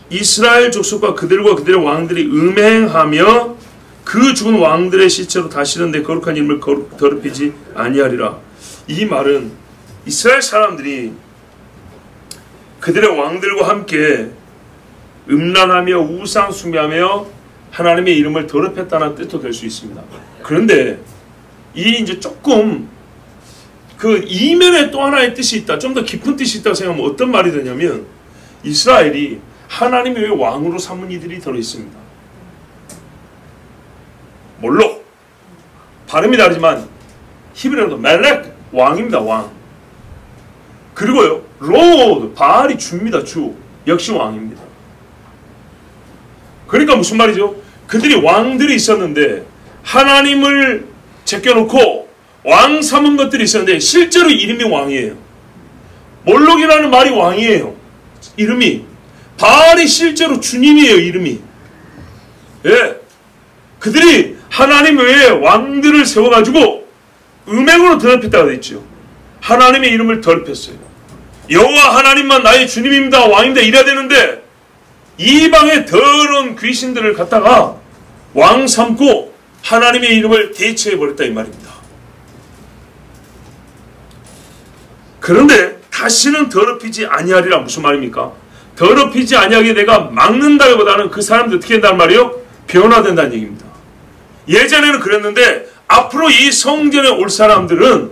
이스라엘 족속과 그들과 그들의 왕들이 음행하며 그 죽은 왕들의 시체로 다시는 내 거룩한 이름을 더럽히지 아니하리라. 이 말은 이스라엘 사람들이 그들의 왕들과 함께 음란하며 우상 숭배하며 하나님의 이름을 더럽혔다는 뜻도 될 수 있습니다. 그런데 이 이제 조금 그 이면에 또 하나의 뜻이 있다, 좀 더 깊은 뜻이 있다고 생각하면 어떤 말이 되냐면 이스라엘이 하나님의 왕으로 삼은 이들이 들어 있습니다. 몰록. 발음이 다르지만 히브리어도 멜렉, 왕입니다. 왕. 그리고요 로드, 바알이 주입니다. 주. 역시 왕입니다. 그러니까 무슨 말이죠? 그들이 왕들이 있었는데 하나님을 제껴놓고 왕 삼은 것들이 있었는데 실제로 이름이 왕이에요. 몰록이라는 말이 왕이에요. 이름이. 바알이 실제로 주님이에요. 이름이. 예. 그들이 하나님 외에 왕들을 세워가지고 음행으로 더럽혔다고 되어 있죠. 하나님의 이름을 더럽혔어요. 여호와 하나님만 나의 주님입니다. 왕입니다. 이래야 되는데 이방의 더러운 귀신들을 갖다가 왕 삼고 하나님의 이름을 대체해버렸다 이 말입니다. 그런데 다시는 더럽히지 아니하리라. 무슨 말입니까? 더럽히지 아니하게 내가 막는다기보다는 그 사람들 어떻게 된단 말이에요? 변화된다는 얘기입니다. 예전에는 그랬는데 앞으로 이 성전에 올 사람들은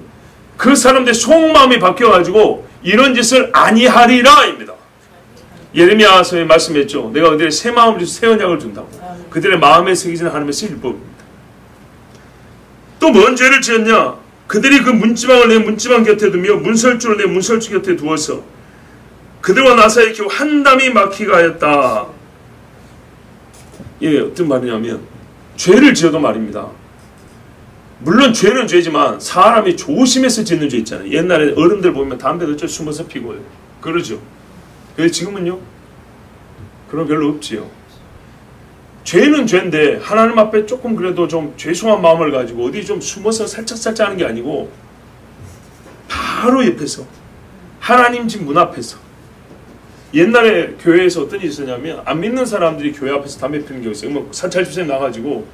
그 사람들의 속마음이 바뀌어가지고 이런 짓을 아니하리라 입니다. 예레미야서에 말씀했죠. 내가 그들의 새 마음을 주서 새 언약을 준다고. 그들의 마음에 새기지는 하나님의 새 율법입니다. 또 뭔 죄를 지었냐? 그들이 그 문지방을 내 문지방 곁에 두며 문설주를 내 문설주 곁에 두어서 그들과 나 사이에 겨우 한 담이 막히게 하였다. 예, 어떤 말이냐면 죄를 지어도 말입니다. 물론 죄는 죄지만 사람이 조심해서 짓는 죄 있잖아요. 옛날에 어른들 보면 담배도 좀 숨어서 피고요. 그러죠. 그런데 지금은요? 그런 거 별로 없지요. 죄는 죄인데 하나님 앞에 조금 그래도 좀 죄송한 마음을 가지고 어디 좀 숨어서 살짝살짝 하는 게 아니고 바로 옆에서 하나님 집 문 앞에서. 옛날에 교회에서 어떤 일이 있었냐면 안 믿는 사람들이 교회 앞에서 담배 피는 경우가 있어요. 사찰 집사님 나가지고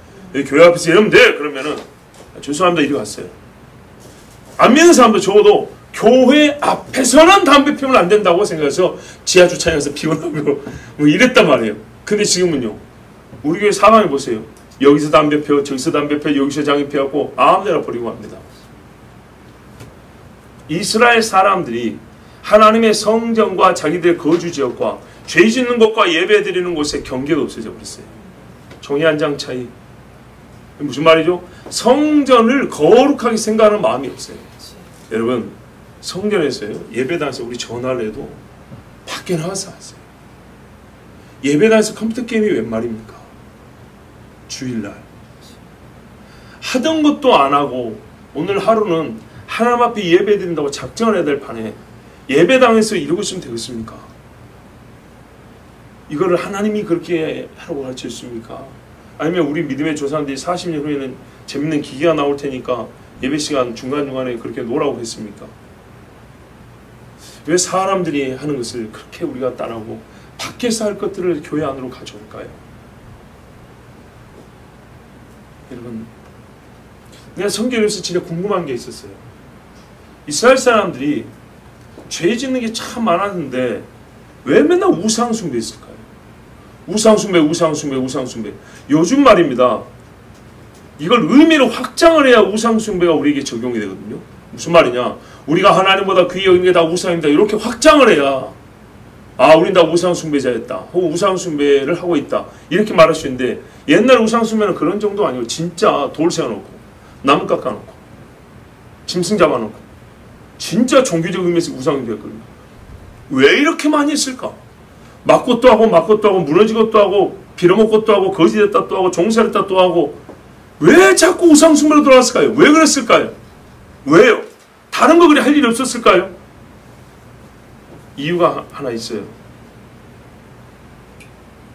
교회 앞에서 이러면 돼. 그러면은 죄송합니다 이리 왔어요. 안 믿는 사람도 적어도 교회 앞에서는 담배 피우면 안 된다고 생각해서 지하 주차장에서 피우라고 뭐 이랬단 말이에요. 근데 지금은요. 우리 교회 상황을 보세요. 여기서 담배 피워, 저기서 담배 피워, 여기서 장이 피워갖고 아무데나 버리고 합니다. 이스라엘 사람들이 하나님의 성전과 자기들의 거주지역과 죄 짓는 것과 예배 드리는 곳에 경계가 없어져 버렸어요. 종이 한 장 차이. 무슨 말이죠? 성전을 거룩하게 생각하는 마음이 없어요. 여러분 성전에서요 예배당에서 우리 전화를 해도 밖에 나와서 하세요. 예배당에서 컴퓨터 게임이 웬 말입니까? 주일날 하던 것도 안 하고 오늘 하루는 하나님 앞에 예배 드린다고 작정을 해야 될 판에 예배당에서 이러고 있으면 되겠습니까? 이거를 하나님이 그렇게 하라고 가르쳤습니까? 아니면 우리 믿음의 조상들이 40년 후에는 재밌는 기계가 나올 테니까 예배 시간 중간중간에 그렇게 노라고 했습니까? 왜 사람들이 하는 것을 그렇게 우리가 따라하고 밖에서 할 것들을 교회 안으로 가져올까요? 여러분 내가 성경에서 진짜 궁금한 게 있었어요. 이스라엘 사람들이 죄 짓는 게 참 많았는데 왜 맨날 우상 숭배했을까요? 우상 숭배. 요즘 말입니다. 이걸 의미를 확장을 해야 우상 숭배가 우리에게 적용이 되거든요. 무슨 말이냐? 우리가 하나님보다 귀히 여긴 게 다 우상입니다. 이렇게 확장을 해야 아, 우린 다 우상 숭배자였다. 혹은 우상 숭배를 하고 있다. 이렇게 말할 수 있는데 옛날 우상 숭배는 그런 정도 아니고 진짜 돌 세워놓고 나무 깎아놓고 짐승 잡아놓고 진짜 종교적 의미에서 우상이 되었거든요. 왜 이렇게 많이 했을까? 맞고 하고 무너진 것도 하고 빌어먹 것도 하고 거짓했다 또 하고 종살했다 또 하고 왜 자꾸 우상 숭배로 돌아왔을까요? 왜 그랬을까요? 왜요? 다른 거 그리 할 일이 없었을까요? 이유가 하나 있어요.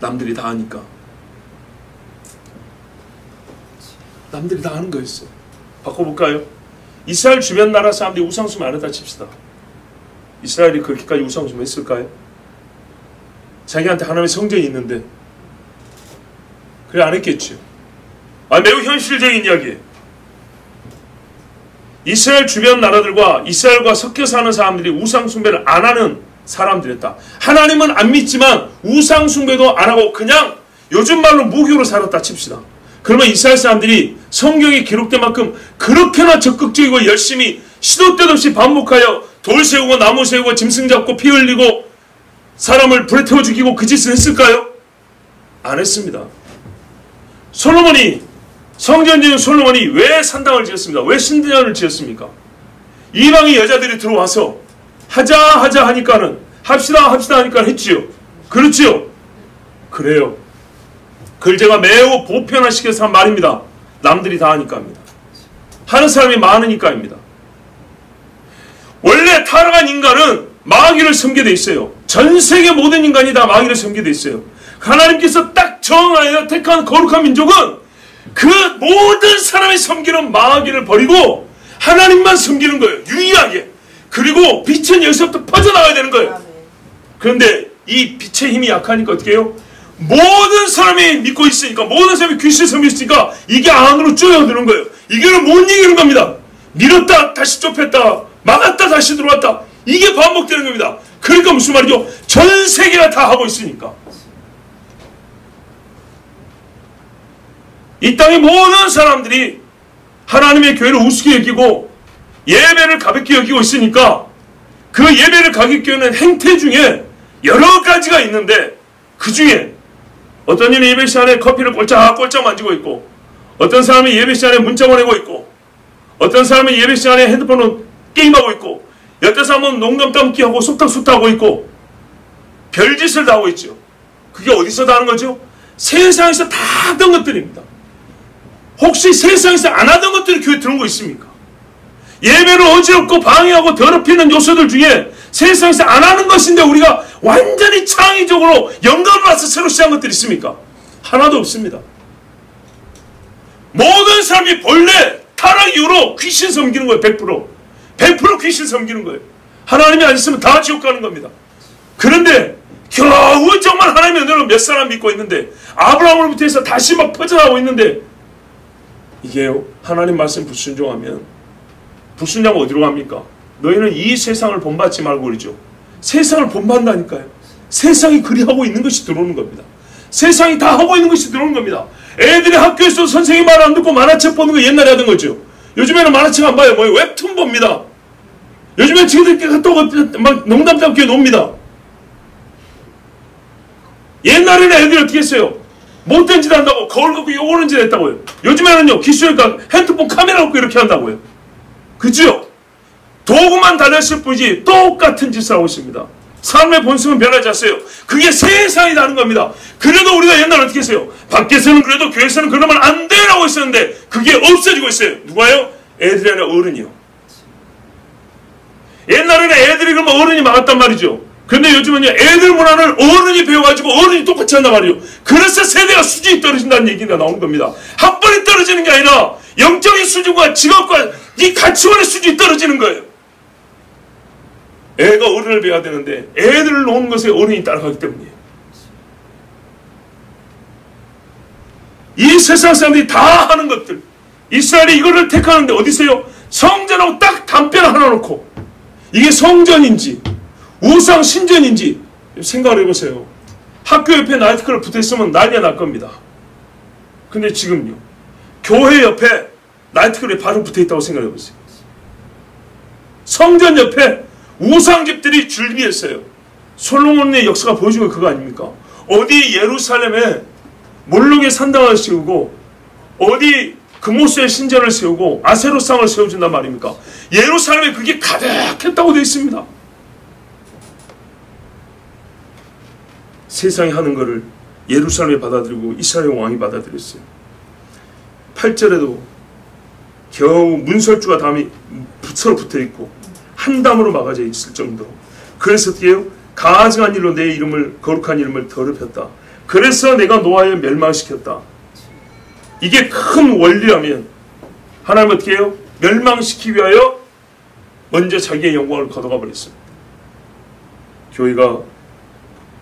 남들이 다 하니까. 남들이 다 하는 거였어요. 바꿔볼까요? 이스라엘 주변 나라 사람들이 우상숭배 안 했다 칩시다. 이스라엘이 그렇게까지 우상숭배 했을까요? 자기한테 하나님의 성전이 있는데 그래 안 했겠죠. 매우 현실적인 이야기예요. 이스라엘 주변 나라들과 이스라엘과 섞여 사는 사람들이 우상숭배를 안 하는 사람들이었다. 하나님은 안 믿지만 우상숭배도 안 하고 그냥 요즘 말로 무교로 살았다 칩시다. 그러면 이스라엘 사람들이 성경에 기록된 만큼 그렇게나 적극적이고 열심히 시도 때도 없이 반복하여 돌 세우고 나무 세우고 짐승 잡고 피 흘리고 사람을 불에 태워 죽이고 그 짓을 했을까요? 안 했습니다. 솔로몬이 성전지은 솔로몬이 왜 산당을 지었습니까? 왜 신전을 지었습니까? 이방의 여자들이 들어와서 하자 하니까는 합시다 하니까 했지요. 그렇지요? 그래요. 그걸 제가 매우 보편화시켜서 한 말입니다. 남들이 다 하니까입니다. 하는 사람이 많으니까입니다. 원래 타락한 인간은 마귀를 섬기게 돼 있어요. 전 세계 모든 인간이 다 마귀를 섬기게 돼 있어요. 하나님께서 딱 정하여 택한 거룩한 민족은 그 모든 사람이 섬기는 마귀를 버리고 하나님만 섬기는 거예요. 유일하게. 그리고 빛은 여기서부터 퍼져나가야 되는 거예요. 그런데 이 빛의 힘이 약하니까 어떻게 해요? 모든 사람이 믿고 있으니까, 모든 사람이 귀신을 섬기고 있으니까 이게 안으로 쪼여드는 거예요. 이거는 못 이기는 겁니다. 밀었다 다시 좁혔다, 막았다 다시 들어왔다, 이게 반복되는 겁니다. 그러니까 무슨 말이죠? 전 세계가 다 하고 있으니까. 이 땅의 모든 사람들이 하나님의 교회를 우습게 여기고 예배를 가볍게 여기고 있으니까 그 예배를 가볍게 여기는 행태 중에 여러 가지가 있는데, 그 중에 어떤 이는 예배 시간에 커피를 꼴짝꼴짝 만지고 있고, 어떤 사람이 예배 시간에 문자 보내고 있고, 어떤 사람은 예배 시간에 핸드폰으로 게임하고 있고, 어떤 사람은 농담 따먹기하고 속닥속닥하고 있고, 별짓을 다 하고 있죠. 그게 어디서 다 하는 거죠? 세상에서 다 하던 것들입니다. 혹시 세상에서 안 하던 것들이 교회에 들어온 거 있습니까? 예배를 어지럽고 방해하고 더럽히는 요소들 중에 세상에서 안 하는 것인데 우리가 완전히 창의적으로 영감을 받아서 새로 시작한 것들이 있습니까? 하나도 없습니다. 모든 사람이 본래 타락 이후로 귀신 섬기는 거예요. 100% 귀신 섬기는 거예요. 하나님이 안 있으면 다 지옥 가는 겁니다. 그런데 겨우 정말 하나님의 은혜로 몇 사람 믿고 있는데, 아브라함으로부터 해서 다시 막 퍼져나가고 있는데, 이게요, 하나님 말씀 불순종하면 불순종하면 어디로 갑니까? 너희는 이 세상을 본받지 말고 그러죠. 세상을 본받는다니까요. 세상이 그리하고 있는 것이 들어오는 겁니다. 세상이 다 하고 있는 것이 들어오는 겁니다. 애들이 학교에서 선생님 말 안 듣고 만화책 보는 거 옛날에 하던 거죠. 요즘에는 만화책 안 봐요. 뭐예요? 웹툰 봅니다. 요즘엔 친구들끼리 또 막 농담 따먹기에 놉니다. 옛날에는 애들이 어떻게 했어요? 못된 짓 한다고 거울 갖고 요거는 짓 했다고요. 요즘에는요, 기술이니까 핸드폰 카메라 갖고 이렇게 한다고요. 그죠? 도구만 달렸을 뿐이지 똑같은 짓을 하고 있습니다. 삶의 본성은 변하지 않았어요. 그게 세상이 다른 겁니다. 그래도 우리가 옛날에 어떻게 했어요? 밖에서는 그래도 교회에서는 그러면 안 돼라고 했었는데 그게 없어지고 있어요. 누가요? 애들이 아니라 어른이요. 옛날에는 애들이 그러면 어른이 막았단 말이죠. 그런데 요즘은요, 애들 문화를 어른이 배워가지고 어른이 똑같이 한단 말이에요. 그래서 세대가 수준이 떨어진다는 얘기가 나오는 겁니다. 학벌이 떨어지는 게 아니라 영적인 수준과 직업과 이 가치관의 수준이 떨어지는 거예요. 애가 어른을 배워야 되는데 애들을 놓은 것에 어른이 따라가기 때문이에요. 이 세상 사람들이 다 하는 것들, 이스라엘이 이거를 택하는데 어디서요? 성전하고 딱 담벼락 하나 놓고 이게 성전인지 우상 신전인지 생각을 해보세요. 학교 옆에 나이트클럽 붙어있으면 난리가 날 겁니다. 근데 지금요, 교회 옆에 나이트클럽이 바로 붙어있다고 생각해보세요. 성전 옆에 우상집들이 줄비했어요. 솔로몬의 역사가 보여주고 그거 아닙니까? 어디 예루살렘에 몰록의 산당을 세우고 어디 금오스의 신전을 세우고 아세로상을 세워준단 말입니까? 예루살렘에 그게 가득했다고 되어 있습니다. 세상이 하는 것을 예루살렘이 받아들이고 이스라엘 왕이 받아들였어요. 8절에도 겨우 문설주가 담이 서로 붙어있고 한 담으로 막아져 있을 정도로, 그래서 어떻게 해요? 가증한 일로 내 이름을, 거룩한 이름을 더럽혔다. 그래서 내가 노아에 멸망시켰다. 이게 큰 원리라면 하나님은 어떻게 해요? 멸망시키기 위하여 먼저 자기의 영광을 걷어가 버렸습니다. 교회가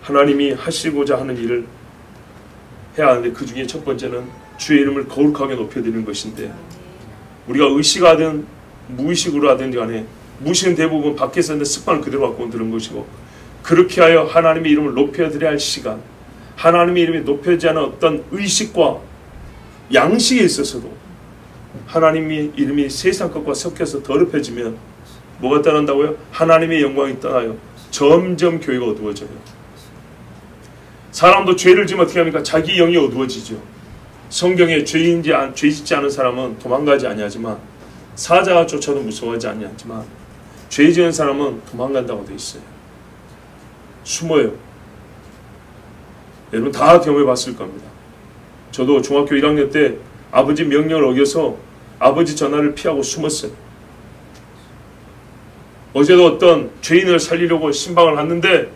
하나님이 하시고자 하는 일을 해야 하는데 그 중에 첫 번째는 주의 이름을 거룩하게 높여드리는 것인데, 우리가 의식하든 무의식으로 하든 간에, 무의식은 대부분 밖에서 있는 습관을 그대로 갖고 들은 것이고, 그렇게 하여 하나님의 이름을 높여드려야 할 시간, 하나님의 이름이 높여지지 않은 어떤 의식과 양식에 있어서도 하나님의 이름이 세상 것과 섞여서 더럽혀지면 뭐가 떠난다고요? 하나님의 영광이 떠나요. 점점 교회가 어두워져요. 사람도 죄를 지면 어떻게 합니까? 자기 영이 어두워지죠. 성경에 죄 짓지 않은 사람은 도망가지 아니하지만 사자가 쫓아도 무서워하지 아니하지만 죄 지은 사람은 도망간다고 되어 있어요. 숨어요. 여러분 다 경험해 봤을 겁니다. 저도 중학교 1학년 때 아버지 명령을 어겨서 아버지 전화를 피하고 숨었어요. 어제도 어떤 죄인을 살리려고 신방을 갔는데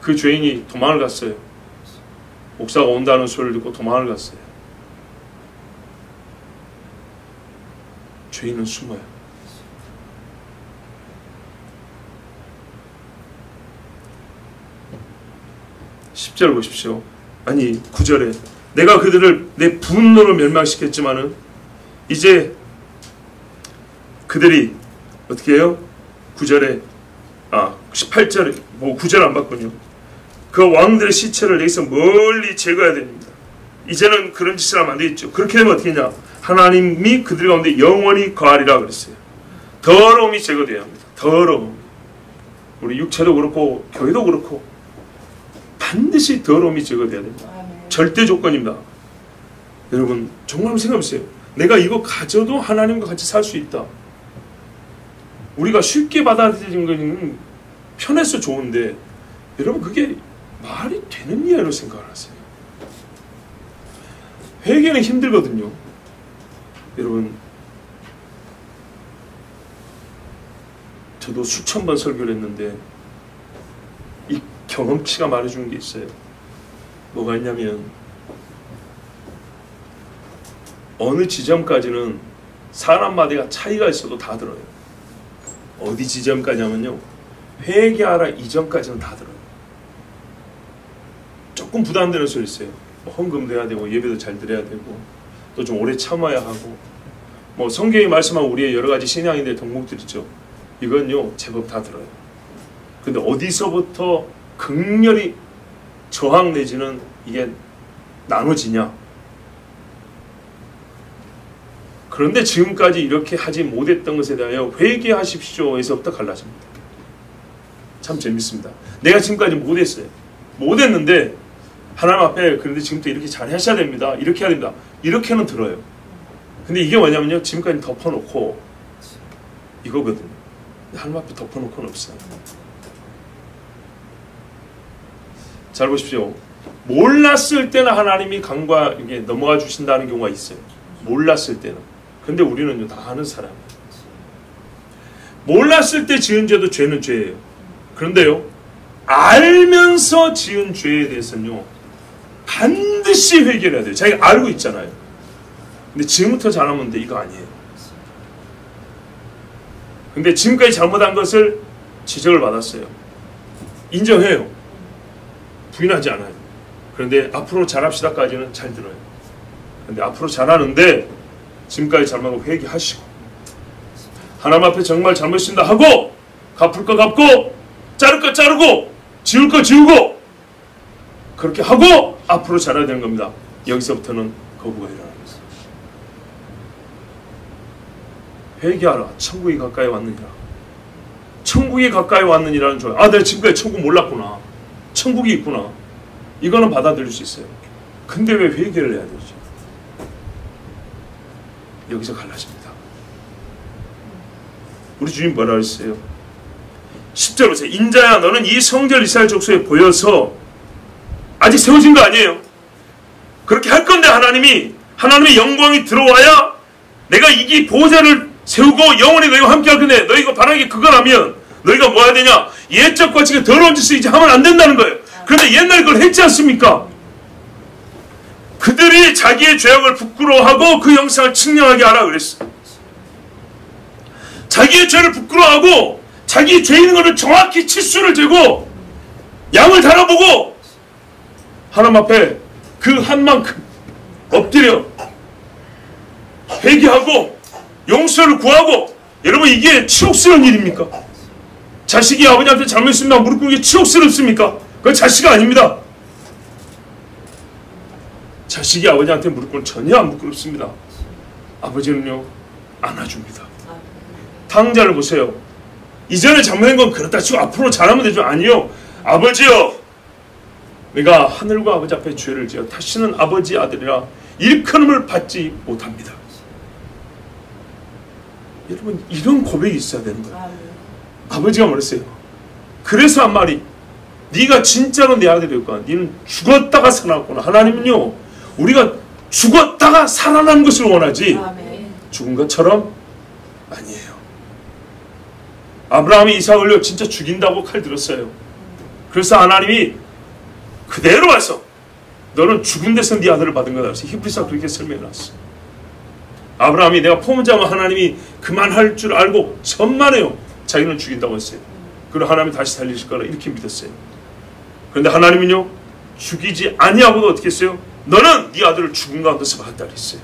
그 죄인이 도망을 갔어요. 목사가 온다는 소리를 듣고 도망을 갔어요. 죄인은 숨어요. 10절 보십시오. 아니 9절에 내가 그들을 내 분노로 멸망시켰지만은 이제 그들이 어떻게 해요? 9절에 18절에 9절 안 봤군요. 그 왕들의 시체를 여기서 멀리 제거해야 됩니다. 이제는 그런 짓을 하면 안 되겠죠. 그렇게 되면 어떻게 하냐? 하나님이 그들 가운데 영원히 거하리라 그랬어요. 더러움이 제거돼야 합니다. 더러움. 우리 육체도 그렇고 교회도 그렇고 반드시 더러움이 제거돼야 됩니다. 절대 조건입니다. 여러분 정말 생각해보세요. 내가 이거 가져도 하나님과 같이 살 수 있다. 우리가 쉽게 받아들이는 건 편해서 좋은데 여러분 그게 말이 되는 이야기로 생각을 하세요. 회개는 힘들거든요. 여러분 저도 수천 번 설교를 했는데 이 경험치가 말해주는 게 있어요. 뭐가 있냐면 어느 지점까지는 사람마다 차이가 있어도 다 들어요. 어디 지점까지냐면요, 회개하라 이전까지는 다 들어요. 조금 부담되는 소리 있어요. 뭐 헌금도 해야 되고 예배도 잘 드려야 되고 또 좀 오래 참아야 하고 뭐 성경이 말씀한 우리의 여러 가지 신앙인들의 덕목들 있죠. 이건요 제법 다 들어요. 근데 어디서부터 극렬히 저항 내지는 이게 나눠지냐? 그런데 지금까지 이렇게 하지 못했던 것에 대하여 회개하십시오에서부터 갈라집니다. 참 재밌습니다. 내가 지금까지 못했어요. 못했는데 하나님 앞에 그런데 지금부터 이렇게 잘 하셔야 됩니다. 이렇게 해야 됩니다. 이렇게는 들어요. 근데 이게 뭐냐면요, 지금까지 덮어놓고 이거거든요. 하나님 앞에 덮어놓고는 없어요. 잘 보십시오. 몰랐을 때는 하나님이 강과 이게 넘어가 주신다는 경우가 있어요. 몰랐을 때는. 근데 우리는요 다 아는 사람이에요. 몰랐을 때 지은 죄도 죄는 죄예요. 그런데요 알면서 지은 죄에 대해서는요 반드시 회개를 해야 돼요. 자기가 알고 있잖아요. 근데 지금부터 잘하면 돼. 이거 아니에요. 근데 지금까지 잘못한 것을 지적을 받았어요. 인정해요. 부인하지 않아요. 그런데 앞으로 잘합시다까지는 잘 들어요. 근데 앞으로 잘하는데 지금까지 잘못하고 회개하시고 하나님 앞에 정말 잘못했습니다 하고 갚을 거 갚고 자를 거 자르고 지울 거 지우고 그렇게 하고 앞으로 잘해야 되는 겁니다. 여기서부터는 거부가 일어나는 거예요. 회개하라. 천국이 가까이 왔느니라. 천국이 가까이 왔느니라는 조야. 아, 내가 지금까지 천국 몰랐구나. 천국이 있구나. 이거는 받아들일 수 있어요. 근데 왜 회개를 해야 되죠? 여기서 갈라집니다. 우리 주님 뭐라 했어요? 10절 보세요. 인자야 너는 이 성전 이스라엘 족속에 보여서 아직 세워진 거 아니에요. 그렇게 할 건데 하나님의 영광이 들어와야 내가 이기 보호자를 세우고 영원히 너희와 함께 할 건데 너희가 바라는 게 그거라면 너희가 뭐 해야 되냐? 옛적 과치가 더러운 짓을 이제 하면 안 된다는 거예요. 그런데 옛날에 그걸 했지 않습니까? 그들이 자기의 죄악을 부끄러워하고 그 영상을 측량하게 하라 그랬어. 자기의 죄를 부끄러워하고 자기 죄 있는 것을 정확히 치수를 재고 양을 달아보고 하나님 앞에 그 한 만큼 엎드려 회개하고 용서를 구하고. 여러분 이게 치욕스러운 일입니까? 자식이 아버지한테 잘못했습니다 무릎 꿇는 게 치욕스럽습니까? 그건 자식이 아닙니다. 자식이 아버지한테 무릎 꿇으면 전혀 안 부끄럽습니다. 아버지는요 안아줍니다. 탕자를 보세요. 이전에 잘못한 건 그렇다 치고 앞으로 잘하면 되죠. 아니요. 아버지요 내가 하늘과 아버지 앞에 죄를 지어 다시는 아버지 아들이라 일컬음을 받지 못합니다. 여러분, 이런 고백이 있어야 되는 거예요. 아버지가 말했어요. 그래서 한 말이, 네가 진짜로 내 아들이었구나. 너는 죽었다가 살아났구나. 하나님은요, 우리가 죽었다가 살아난 것을 원하지 죽은 것처럼 아니에요. 아브라함이 이삭을요 진짜 죽인다고 칼 들었어요. 그래서 하나님이 그대로 와서 너는 죽은 데서 네 아들을 받은 거다. 그래서 히브리서 그렇게 설명해놨어. 아브라함이 내가 포문자면 하나님이 그만할 줄 알고 천만에요 자기는 죽인다고 했어요. 그리고 하나님이 다시 살리실 거라 이렇게 믿었어요. 그런데 하나님은요 죽이지 아니하고도 어떻게 했어요? 너는 네 아들을 죽은 가운데서 받았다 그랬어요.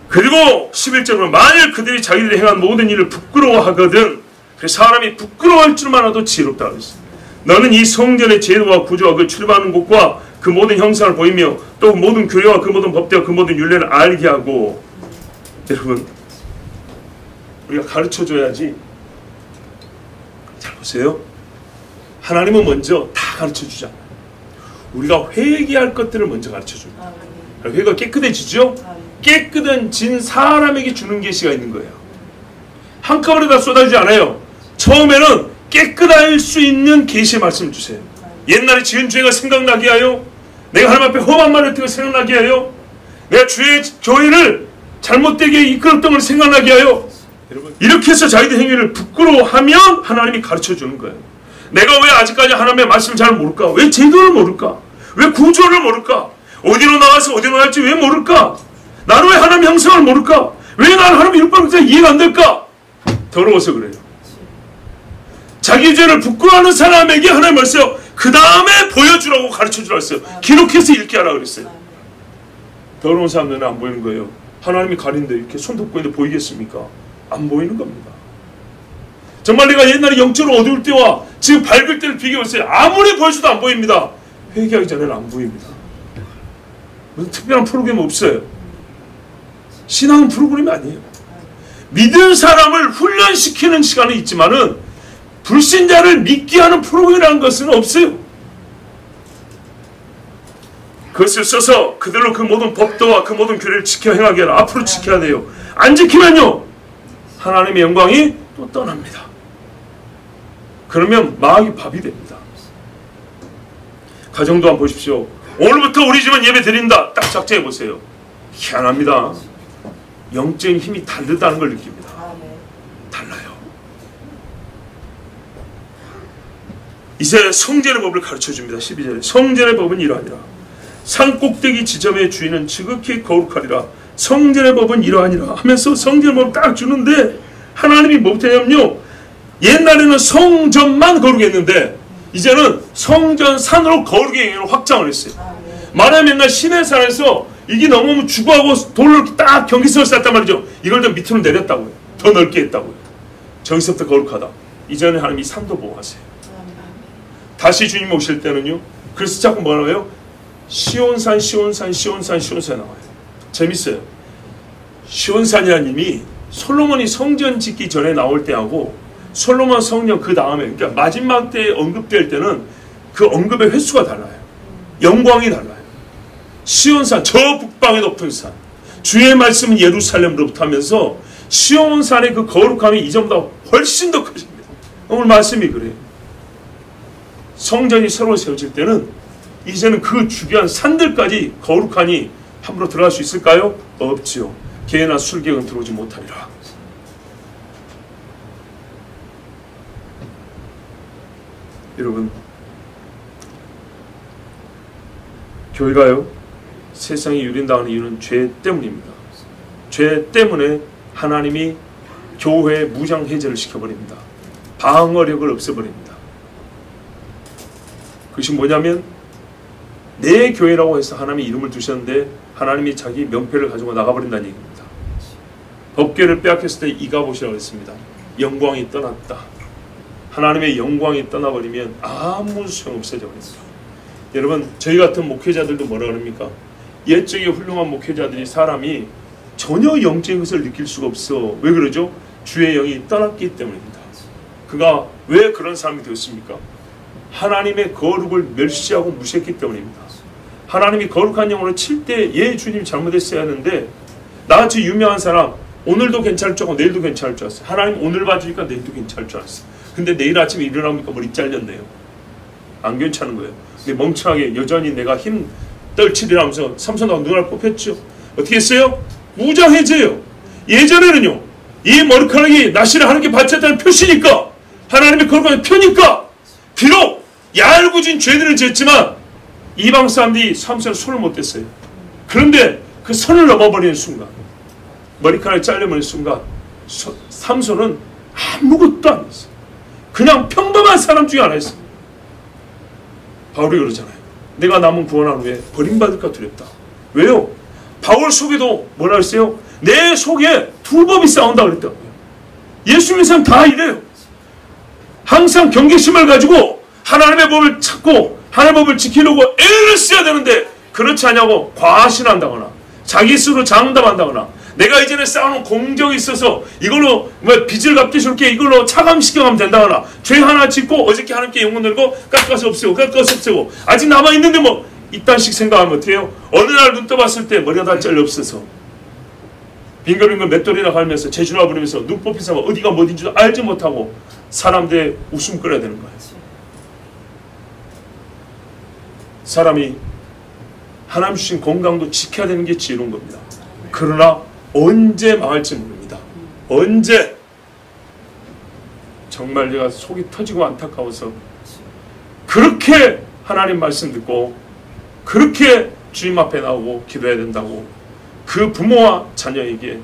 그리고 11절은 만일 그들이 자기들이 행한 모든 일을 부끄러워하거든, 그래서 사람이 부끄러워할 줄만 알아도 지혜롭다 그랬어요. 너는 이 성전의 제도와 구조와 그 출입하는 곳과 그 모든 형상을 보이며 또 모든 규례와 그 모든 법대와 그 모든 율례를 알게 하고. 여러분, 우리가 가르쳐줘야지. 잘 보세요. 하나님은 먼저 다 가르쳐주잖아요. 우리가 회개할 것들을 먼저 가르쳐줍니다. 회개가 깨끗해지죠? 깨끗해진 사람에게 주는 계시가 있는 거예요. 한꺼번에 다 쏟아지지 않아요. 처음에는 깨끗할 수 있는 계시의 말씀을 주세요. 옛날에 지은 죄가 생각나게 하여, 내가 하나님 앞에 험한 말을 했던 걸 생각나게 하여, 내가 주의 교회를 잘못되게 이끌었던 걸 생각나게 하여. 여러분, 이렇게 해서 자기들 행위를 부끄러워하면 하나님이 가르쳐주는 거예요. 내가 왜 아직까지 하나님의 말씀을 잘 모를까? 왜 제도를 모를까? 왜 구조를 모를까? 어디로 나가서 어디로 갈지 왜 모를까? 나는 왜 하나님의 형상을 모를까? 왜 나는 하나님의 율법을 이해가 안 될까? 더러워서 그래요. 자기 죄를 부끄러워하는 사람에게 하나님 말씀을 그 다음에 보여주라고 가르쳐주라고 했어요. 기록해서 읽게 하라고 그랬어요. 더러운 사람들은 안 보이는 거예요. 하나님이 가린데 이렇게 손 덮고 있는데 보이겠습니까? 안 보이는 겁니다. 정말 내가 옛날에 영적으로 어두울 때와 지금 밝을 때를 비교해보세요. 아무리 보여줘도 안 보입니다. 회개하기 전에는 안 보입니다. 무슨 특별한 프로그램 없어요. 신앙은 프로그램이 아니에요. 믿은 사람을 훈련시키는 시간은 있지만은 불신자를 믿게 하는 프로그램이라는 것은 없어요. 그것을 써서 그들로 그 모든 법도와 그 모든 규례를 지켜 행하게 하라. 앞으로 지켜야 돼요. 안 지키면요 하나님의 영광이 또 떠납니다. 그러면 마귀 밥이 됩니다. 가정도 한번 보십시오. 오늘부터 우리 집은 예배 드린다. 딱 작정해 보세요. 희한합니다. 영적인 힘이 다르다는 걸 느낍니다. 달라요. 이제 성전의 법을 가르쳐줍니다. 12절에 성전의 법은 이러하니라. 산꼭대기 지점의 주인은 지극히 거룩하리라. 성전의 법은 이러하니라 하면서 성전의 법을 딱 주는데, 하나님이 뭐냐면요, 옛날에는 성전만 거룩했는데 이제는 성전 산으로 거룩의 영역을 확장을 했어요. 말하면 맨날 시내산에서 이게 넘으면 주고하고 돌로 딱 경기선을 쌓았단 말이죠. 이걸 더 밑으로 내렸다고요. 더 넓게 했다고요. 저기서부터 거룩하다. 이전에 하나님이 산도 보호하세요. 다시 주님 오실 때는요, 그래서 자꾸 뭐라고 해요? 시온산 시온산 시온산 시온산 나와요. 재밌어요. 시온산이라는 이름이 솔로몬이 성전 짓기 전에 나올 때하고 솔로몬 성전 그 다음에, 그러니까 마지막 때에 언급될 때는 그 언급의 횟수가 달라요. 영광이 달라요. 시온산, 저 북방의 높은 산, 주의 말씀은 예루살렘으로부터 하면서 시온산의 그 거룩함이 이전보다 훨씬 더 커집니다. 오늘 말씀이 그래요. 성전이 새로 세워질 때는 이제는 그 주변 산들까지 거룩하니 함부로 들어갈 수 있을까요? 없지요. 개나 술객은 들어오지 못하리라. 여러분, 교회가요 세상에 유린당하는 이유는 죄 때문입니다. 죄 때문에 하나님이 교회의 무장해제를 시켜버립니다. 방어력을 없애버립니다. 그것이 뭐냐면, 내 교회라고 해서 하나님이 이름을 두셨는데 하나님이 자기 명패를 가지고 나가버린다는 얘기입니다. 법궤를 빼앗겼을 때 이가봇이라고 했습니다. 영광이 떠났다. 하나님의 영광이 떠나버리면 아무 소용없어져 버립니다. 여러분, 저희 같은 목회자들도 뭐라 그럽니까? 옛적에 훌륭한 목회자들이 사람이 전혀 영적인 것을 느낄 수가 없어. 왜 그러죠? 주의 영이 떠났기 때문입니다. 그가 왜 그런 사람이 되었습니까? 하나님의 거룩을 멸시하고 무시했기 때문입니다. 하나님이 거룩한 영으로 칠 때 예 주님 잘못했어야 하는데 나같이 유명한 사람 오늘도 괜찮을 줄 알고 내일도 괜찮을 줄 알았어요. 하나님 오늘 봐주니까 내일도 괜찮을 줄 알았어요. 근데 내일 아침에 일어나니까 머리 잘렸네요. 안 괜찮은 거예요. 근데 멍청하게 여전히 내가 힘 떨치리라면서 삼손하고 눈알 뽑혔죠. 어떻게 했어요? 무장해져요. 예전에는요, 이 머리카락이 나시를 하나님께 바쳤다는 표시니까, 하나님의 거룩한 표니까, 비록 얄궂은 죄들을 지었지만 이방 사람들이 삼손을 손을 못 댔어요. 그런데 그 선을 넘어버리는 순간, 머리카락이 잘려버리는 순간 삼손은 아무것도 안 했어요. 그냥 평범한 사람 중에 하나였어요. 바울이 그러잖아요. 내가 남은 구원한 후에 버림받을까 두렵다. 왜요? 바울 속에도 뭐라 했어요? 내 속에 두 법이 싸운다 그랬다고요. 예수 믿는 사람 다 이래요. 항상 경계심을 가지고 하나님의 법을 찾고 하나님의 법을 지키려고 애를 써야 되는데 그렇지 않냐고 과신한다거나 자기 스스로 장담한다거나 내가 이전에 쌓아놓은 공적이 있어서 이걸로 뭐 빚을 갚기 쉽게 이걸로 차감시켜가면 된다거나 죄 하나 짓고 어저께 하나님께 영혼 들고 깎아서 없애고 깎아서 없애고 아직 남아있는데 뭐 이딴식 생각하면 어때요? 어느 날 눈 떠봤을 때 머리가 다 잘려 없어서 빙글빙글 맷돌이나 갈면서 제주나 부리면서 눈 뽑힌 사람 어디가 어딘지도 알지 못하고 사람들의 웃음 끌어야 되는 거예요. 사람이 하나님 주신 건강도 지켜야 되는 게 지혜로운 겁니다. 그러나 언제 망할지 모릅니다. 언제 정말 내가 속이 터지고 안타까워서 그렇게 하나님 말씀 듣고 그렇게 주님 앞에 나오고 기도해야 된다고 그 부모와 자녀에게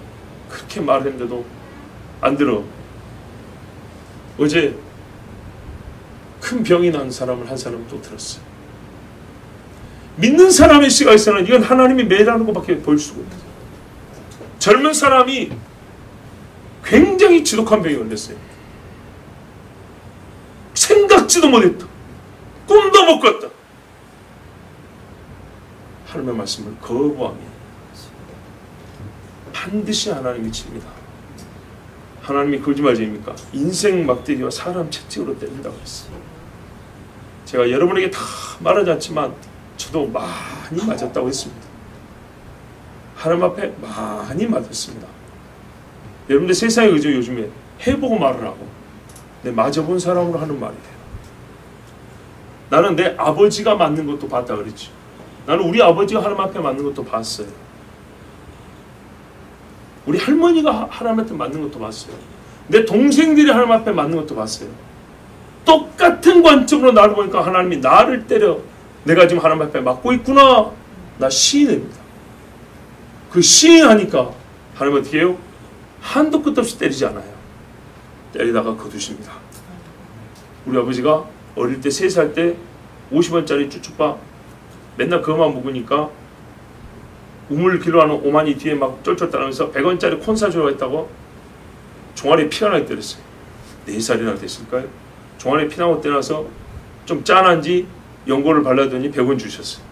그렇게 말했는데도 안 들어. 어제 큰 병이 난 사람을 한 사람 또 들었어요. 믿는 사람의 시각에서는 이건 하나님이 매라는 것밖에 볼 수가 없어요. 젊은 사람이 굉장히 지독한 병이 걸렸어요. 생각지도 못했다. 꿈도 못 꿨다. 하나님의 말씀을 거부하면 반드시 하나님이 칩니다. 하나님이 거짓말쟁이입니까? 인생 막대기와 사람 채찍으로 때린다고 했어요. 제가 여러분에게 다 말하지 않지만 저도 많이 맞았다고 했습니다. 하나님 앞에 많이 맞았습니다. 여러분들 세상에 그저 요즘에 해보고 말을 하고 내 맞아본 사람으로 하는 말이에요. 나는 내 아버지가 맞는 것도 봤다 그랬지. 나는 우리 아버지가 하나님 앞에 맞는 것도 봤어요. 우리 할머니가 하나님 앞에 맞는 것도 봤어요. 내 동생들이 하나님 앞에 맞는 것도 봤어요. 똑같은 관점으로 나를 보니까 하나님이 나를 때려 내가 지금 하나님 앞에 맞고 있구나. 나 시인입니다. 그 시인하니까 하나님 어떻게 해요? 한도 끝 없이 때리지 않아요. 때리다가 거두십니다. 우리 아버지가 어릴 때 3살 때 50원짜리 쭈쭈밥 맨날 그것만 먹으니까 우물 길러하는 오만이 뒤에 막 쫄쫄 따라면서 100원짜리 콘 사주라고 했다고 종아리에 피가 나게 때렸어요. 4살이나 됐을까요? 종아리에 피 나고 때려서 좀 짠한지 연고를 발라더니 100원 주셨어요.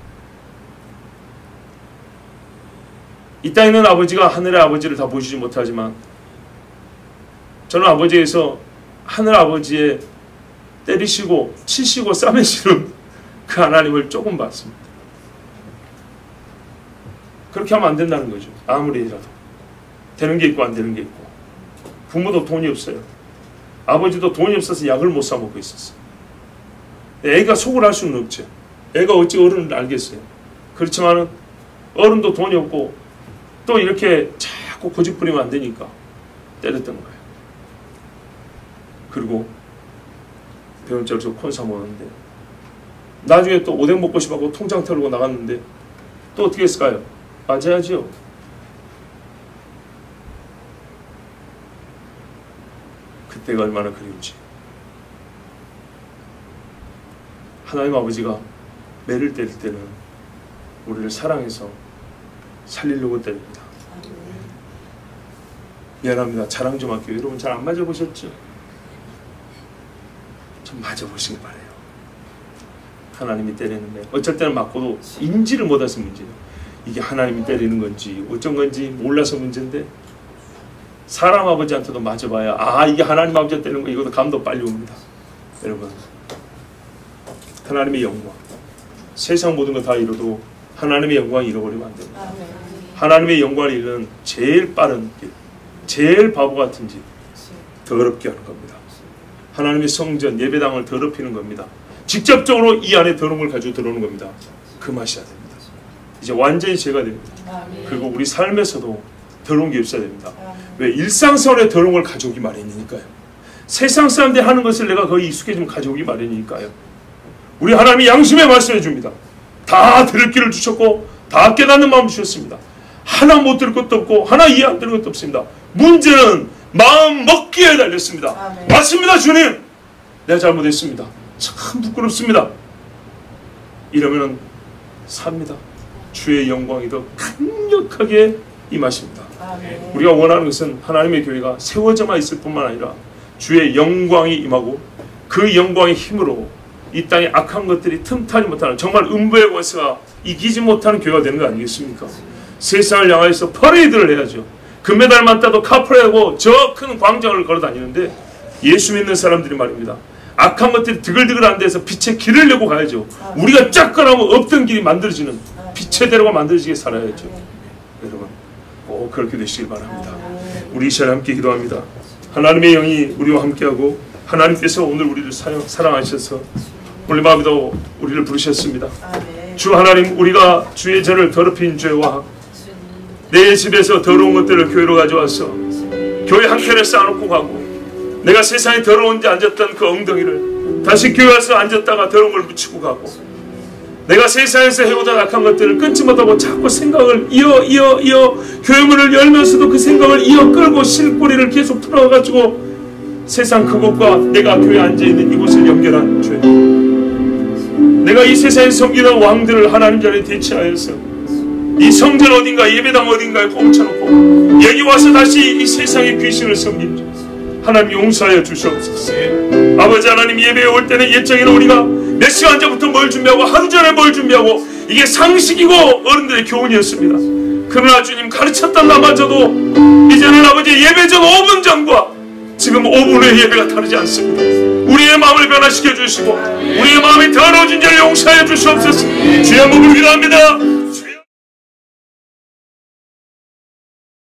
이 땅에 있는 아버지가 하늘의 아버지를 다 보시지 못하지만 저는 아버지에서 하늘 아버지의 때리시고 치시고 싸매시는 그 하나님을 조금 봤습니다. 그렇게 하면 안 된다는 거죠. 아무리라도 되는 게 있고 안 되는 게 있고 부모도 돈이 없어요. 아버지도 돈이 없어서 약을 못 사 먹고 있었어요. 애가 속을 할 수는 없죠. 애가 어찌 어른을 알겠어요. 그렇지만은 어른도 돈이 없고 또 이렇게 자꾸 고집 부리면 안 되니까 때렸던 거예요. 그리고 100원짜리 콘 사 먹었는데 나중에 또 오뎅 먹고 싶어하고 통장 털고 나갔는데 또 어떻게 했을까요? 맞아야죠. 그때가 얼마나 그리운지. 하나님 아버지가 매를 때릴 때는 우리를 사랑해서 살리려고 때립니다. 미안합니다. 자랑 좀 할게요. 여러분 잘 안 맞아보셨죠? 좀 맞아보시기 바래요. 하나님이 때리는 매. 어쩔 때는 맞고도 인지를 못해서 문제예요. 이게 하나님이 때리는 건지 어쩐 건지 몰라서 문제인데 사람 아버지한테도 맞아봐야 아 이게 하나님 아버지가 때리는 거 이것도 감도 빨리 옵니다. 여러분 하나님의 영광. 세상 모든 거 다 이뤄도 하나님의 영광을 잃어버리면 안 됩니다. 하나님의 영광을 잃는 제일 빠른 길, 제일 바보 같은 길, 더럽게 하는 겁니다. 하나님의 성전, 예배당을 더럽히는 겁니다. 직접적으로 이 안에 더러운 걸 가지고 들어오는 겁니다. 그 맛이야 됩니다. 이제 완전히 제가 됩니다. 그리고 우리 삶에서도 더러운 게 없어야 됩니다. 왜? 일상생활에 더러운 걸 가져오기 마련이니까요. 세상 사람들이 하는 것을 내가 거의 익숙해지면 가져오기 마련이니까요. 우리 하나님이 양심의 말씀해 줍니다. 다 들을 길을 주셨고 다 깨닫는 마음을 주셨습니다. 하나 못 들을 것도 없고 하나 이해 안 되는 것도 없습니다. 문제는 마음 먹기에 달렸습니다. 맞습니다 주님, 내가 잘못했습니다. 참 부끄럽습니다. 이러면 삽니다. 주의 영광이 더 강력하게 임하십니다. 우리가 원하는 것은 하나님의 교회가 세워져만 있을 뿐만 아니라 주의 영광이 임하고 그 영광의 힘으로 이 땅에 악한 것들이 틈타지 못하는 정말 음부의 권세가 이기지 못하는 교회가 되는 거 아니겠습니까? 세상을 향하여서 퍼레이드를 해야죠. 금메달만 따도 카프레하고 저 큰 광장을 걸어 다니는데 예수 믿는 사람들이 말입니다. 악한 것들이 드글드글한 데서 빛의 길을 내고 가야죠. 우리가 쫙 가라면 없던 길이 만들어지는 빛의 대로가 만들어지게 살아야죠. 여러분 꼭 그렇게 되시길 바랍니다. 우리 이 시간에 함께 기도합니다. 하나님의 영이 우리와 함께하고 하나님께서 오늘 우리를 사랑하셔서 오늘 밤에도 우리를 부르셨습니다. 주 하나님, 우리가 주의 전을 더럽힌 죄와 내 집에서 더러운 것들을 교회로 가져와서 교회 한켠에 쌓아놓고 가고 내가 세상에 더러운 데 앉았던 그 엉덩이를 다시 교회 와서 앉았다가 더러운 걸 묻히고 가고 내가 세상에서 해오던 악한 것들을 끊지 못하고 자꾸 생각을 이어 교회 문을 열면서도 그 생각을 이어 끌고 실꼬리를 계속 풀어가지고 세상 그곳과 내가 교회에 앉아있는 이곳을 연결한 죄, 내가 이 세상에 섬기던 왕들을 하나님 자리에 대체하여서 이 성전 어딘가 예배당 어딘가에 꽁쳐놓고 여기 와서 다시 이 세상의 귀신을 섬긴 죄 하나님 용서하여 주시옵소서. 아버지 하나님, 예배에 올 때는 옛적에는 우리가 몇 시간 전부터 뭘 준비하고 하루 전에 뭘 준비하고 이게 상식이고 어른들의 교훈이었습니다. 그러나 주님 가르쳤던 나마저도 이제는 아버지 예배 전 5분 전과 지금 5분 후의 예배가 다르지 않습니다. 우리의 마음을 변화시켜 주시고 우리의 마음이 더러워진 죄를 용서하여 주시옵소서. 주의 몸을 기도합니다.